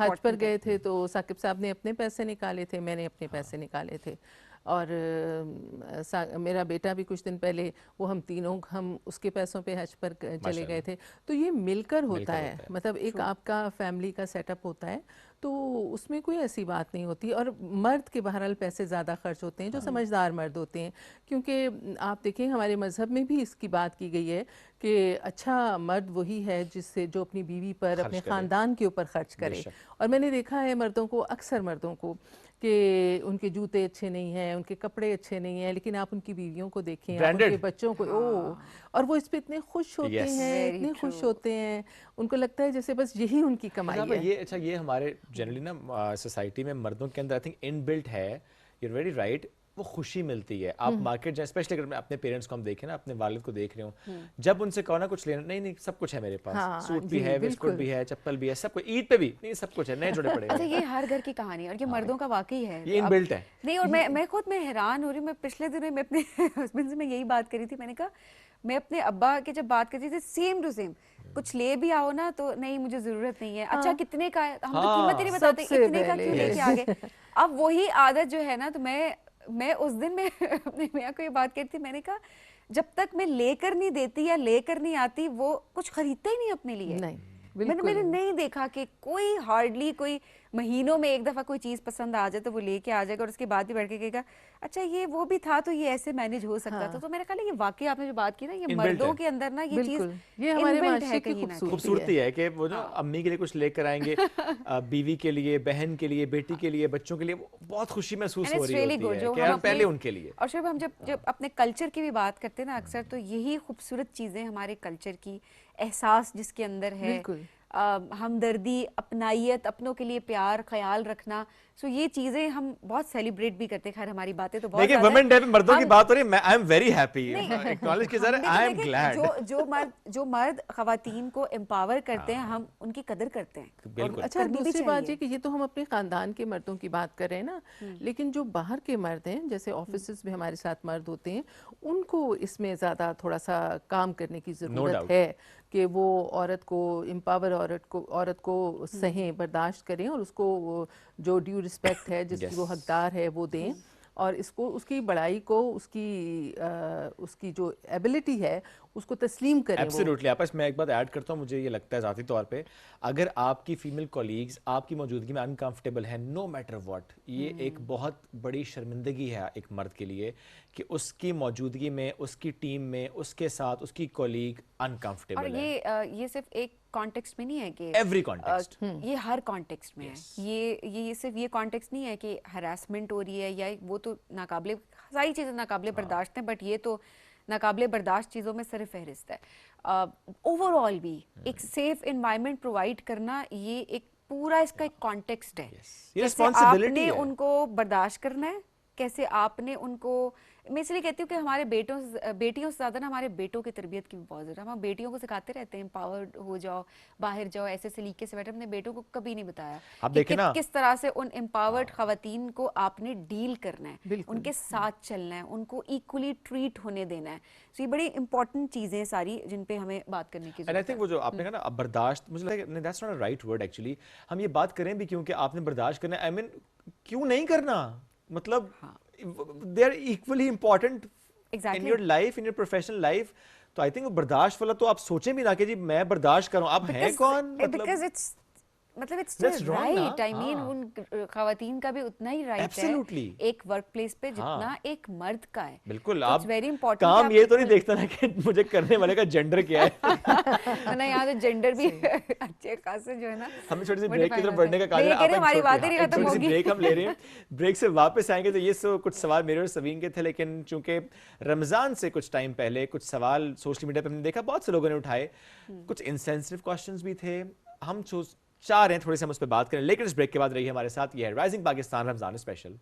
हज पर गए थे तो साकिब साहब ने अपने पैसे निकाले थे, मैंने अपने पैसे निकाले थे, और मेरा बेटा भी कुछ दिन पहले वो हम तीनों हम उसके पैसों पे हज पर चले गए थे। तो ये मिलकर होता है, मतलब एक आपका फैमिली का सेटअप होता है, तो उसमें कोई ऐसी बात नहीं होती। और मर्द के बहरहाल पैसे ज़्यादा खर्च होते हैं जो समझदार मर्द होते हैं, क्योंकि आप देखें हमारे मज़हब में भी इसकी बात की गई है कि अच्छा मर्द वही है जिससे जो अपनी बीवी पर, अपने ख़ानदान के ऊपर खर्च करे। और मैंने देखा है मर्दों को, अक्सर मर्दों को, कि उनके जूते अच्छे नहीं हैं, उनके कपड़े अच्छे नहीं हैं, लेकिन आप उनकी बीवियों को देखें, आप उनके बच्चों को, और वो इस पे इतने खुश होते हैं, इतने खुश होते हैं, उनको लगता है जैसे बस यही उनकी कमाई है। ये अच्छा, ये हमारे जनरली ना सोसाइटी में मर्दों के अंदर आई थिंक इनबिल्ट है, यू आर वेरी राइट, वो खुशी मिलती है। आप मार्केट जाए, स्पेशली अगर मैं अपने पेरेंट्स को हम देखें ना, अपने वालिद को देख रहे हूँ, जब उनसे कहो ना कुछ लेना, नहीं नहीं सब कुछ है मेरे पास, सूट भी है, बिस्कुट भी है, चप्पल भी है, सब कुछ, ईद पे भी नहीं सब कुछ है, नए जोड़े पड़े। अच्छा ये हर घर की कहानी है और ये मर्दों का वाकई है, ये इनबिल्ट है। नहीं, और मैं खुद मैं हैरान हो रही हूँ। मैं पिछले दिनों में अपने हस्बैंड से मैं यही बात करी थी, मैंने कहा मैं अपने अब्बा के जब बात करती थी सेम टू सेम, कुछ ले भी आओ ना तो नहीं मुझे जरूरत नहीं है, अच्छा कितने का है, हम तो कीमत ही नहीं बताते, इतने का क्यों लेके आ गए। अब वही आदत जो है ना, तो मैं उस दिन में अपने मियाँ को ये बात कहती थी, मैंने कहा जब तक मैं लेकर नहीं देती या लेकर नहीं आती वो कुछ खरीदते ही नहीं अपने लिए। मैंने नहीं देखा कि कोई हार्डली कोई महीनों में एक दफा कोई चीज पसंद आ जाए तो वो लेके आ जाएगा और उसके बाद भी बढ़ के कहेगा अच्छा ये वो भी था तो ये ऐसे मैनेज हो सकता था। तो मेरा ख्याल है ये वाकई आपने जो बात की ना, ये मर्दों के अंदर ना ये चीज ये हमारे माशरे की खूबसूरती है कि वो जो अम्मी के लिए कुछ लेकर आएंगे, बीवी के लिए, बहन के लिए, बेटी के लिए, बच्चों के लिए, बहुत खुशी महसूस हो रही होती है कि पहले उनके लिए। और सिर्फ हम जब अपने कल्चर की भी बात करते हैं ना अक्सर, तो यही खूबसूरत चीजें हमारे कल्चर की, एहसास जिसके अंदर है, हमदर्दी, अपनाइयत, अपनों के लिए प्यार, ख्याल रखना, सो ये चीजें हम बहुत सेलिब्रेट भी करते हैं। खैर हमारी बातें तो बहुत देखिए वुमेन डे पे मर्दों की बात हो रही है, I am very happy, acknowledge की जरा, आई एम ग्लैड। जो मर्द खवातीन को एम्पावर करते हैं हम उनकी कदर करते हैं। अच्छा दूसरी बात ये कि ये तो हम अपने खानदान के मर्दों की बात कर रहे हैं ना, लेकिन जो बाहर के मर्द हैं, जैसे ऑफिस में हमारे साथ मर्द होते हैं, उनको इसमें ज़्यादा थोड़ा सा काम करने की ज़रूरत है कि वो औरत को एम्पावर, औरत को सहें, बर्दाश्त करें और उसको जो ड्यू रिस्पेक्ट है, जिसकी वो हकदार है, वो दें, और इसको उसकी बड़ाई को, उसकी जो एबिलिटी है उसको तस्लीम करें। एब्सोल्युटली। आपस में एक बात ऐड करता हूँ, मुझे ये लगता है ज़ाती तौर पे, अगर आपकी फीमेल कॉलीग्स आपकी मौजूदगी में अनकंफर्टेबल है, नो मैटर व्हाट, ये एक बहुत बड़ी शर्मिंदगी है एक मर्द के लिए कि उसकी मौजूदगी में, उसकी टीम में, उसके साथ उसकी कॉलीग अनकंफर्टेबल है। और ये सिर्फ एक कॉन्टेक्स्ट में नहीं है कि एवरी कॉन्टेक्स्ट, ये हर कॉन्टेक्स्ट में है। ये सिर्फ ये कॉन्टेक्स्ट नहीं है कि हरासमेंट हो रही है या वो तो नाकाबिले, सारी चीज़ें नाकाबिले बर्दाश्त हैं, बट ये तो नाकाबिले बर्दाश्त चीज़ों में सर फहरिस्त है। ओवरऑल भी एक सेफ एनवायरनमेंट प्रोवाइड करना, ये एक पूरा इसका एक कॉन्टेक्स्ट है। कैसे आपने उनको बर्दाश्त करना है, कैसे आपने उनको, मैं इसलिए कहती हूँ कि हमारे बेटियों से ज़्यादा ना हमारे बेटों की तरबियत की भी बहुत ज़रूरत है। हम बेटियों को सिखाते रहते हैं एम्पावर्ड हो जाओ, बाहर जाओ, ऐसे सलीके से बैठे, अपने बेटों को कभी नहीं बताया कि किस तरह से उन एम्पावर्ड खवातीन को आपने डील करना है, उनके साथ चलना है, उनको इक्वली ट्रीट होने देना है। तो ये बड़ी इंपॉर्टेंट चीज़ें सारी जिन पे हमें बात करने की ज़रूरत है। वो जो आपने कहा ना बर्दाश्त, मुझे लगता है that's not a right word actually. हम ये बात करें भी क्योंकि आपने बर्दाश्त करना है, आई मीन क्यों नहीं करना, मतलब they are equally important in your life, in your professional life. तो I think बर्दाश्त वाला तो आप सोचें भी ना कि जी मैं बर्दाश्त करूं, आप हैं कौन, because it's मतलब इट्स That's wrong राइट, ना? आई मीन हाँ। उन खवातीन का भी उतना ही राइट है Absolutely. एक वर्क प्लेस पे जितना हाँ। एक मर्द का है। बिल्कुल, तो आप it's very important काम कि ये आप तो नहीं देखता ना कि मुझे करने वाले का जेंडर क्या है। ना यहाँ तो जेंडर भी अच्छे खासे जो है ना हमें छोटी सी वो ब्रेक की define तरफ होते बढ़ने का हैं। कहा नहीं, जाए, कह रहे आप हमारी एक बातें नहीं छोटी- खत्म एक छोटी सी होगी। ब्रेक हम ले रहे हैं। ब्रेक से वापस आएंगे तो ये कुछ सवाल मेरे और सवीन के थे, लेकिन चूंकि रमजान से कुछ टाइम पहले कुछ सवाल सोशल मीडिया पे हमने देखा बहुत से लोगों ने उठाए, कुछ इनसेंसिटिव क्वेश्चंस भी थे। हम चाह रहे हैं थोड़ी सी हम उस पर बात करें, लेकिन इस ब्रेक के बाद रही हमारे साथ। ये है राइजिंग पाकिस्तान रमजान स्पेशल।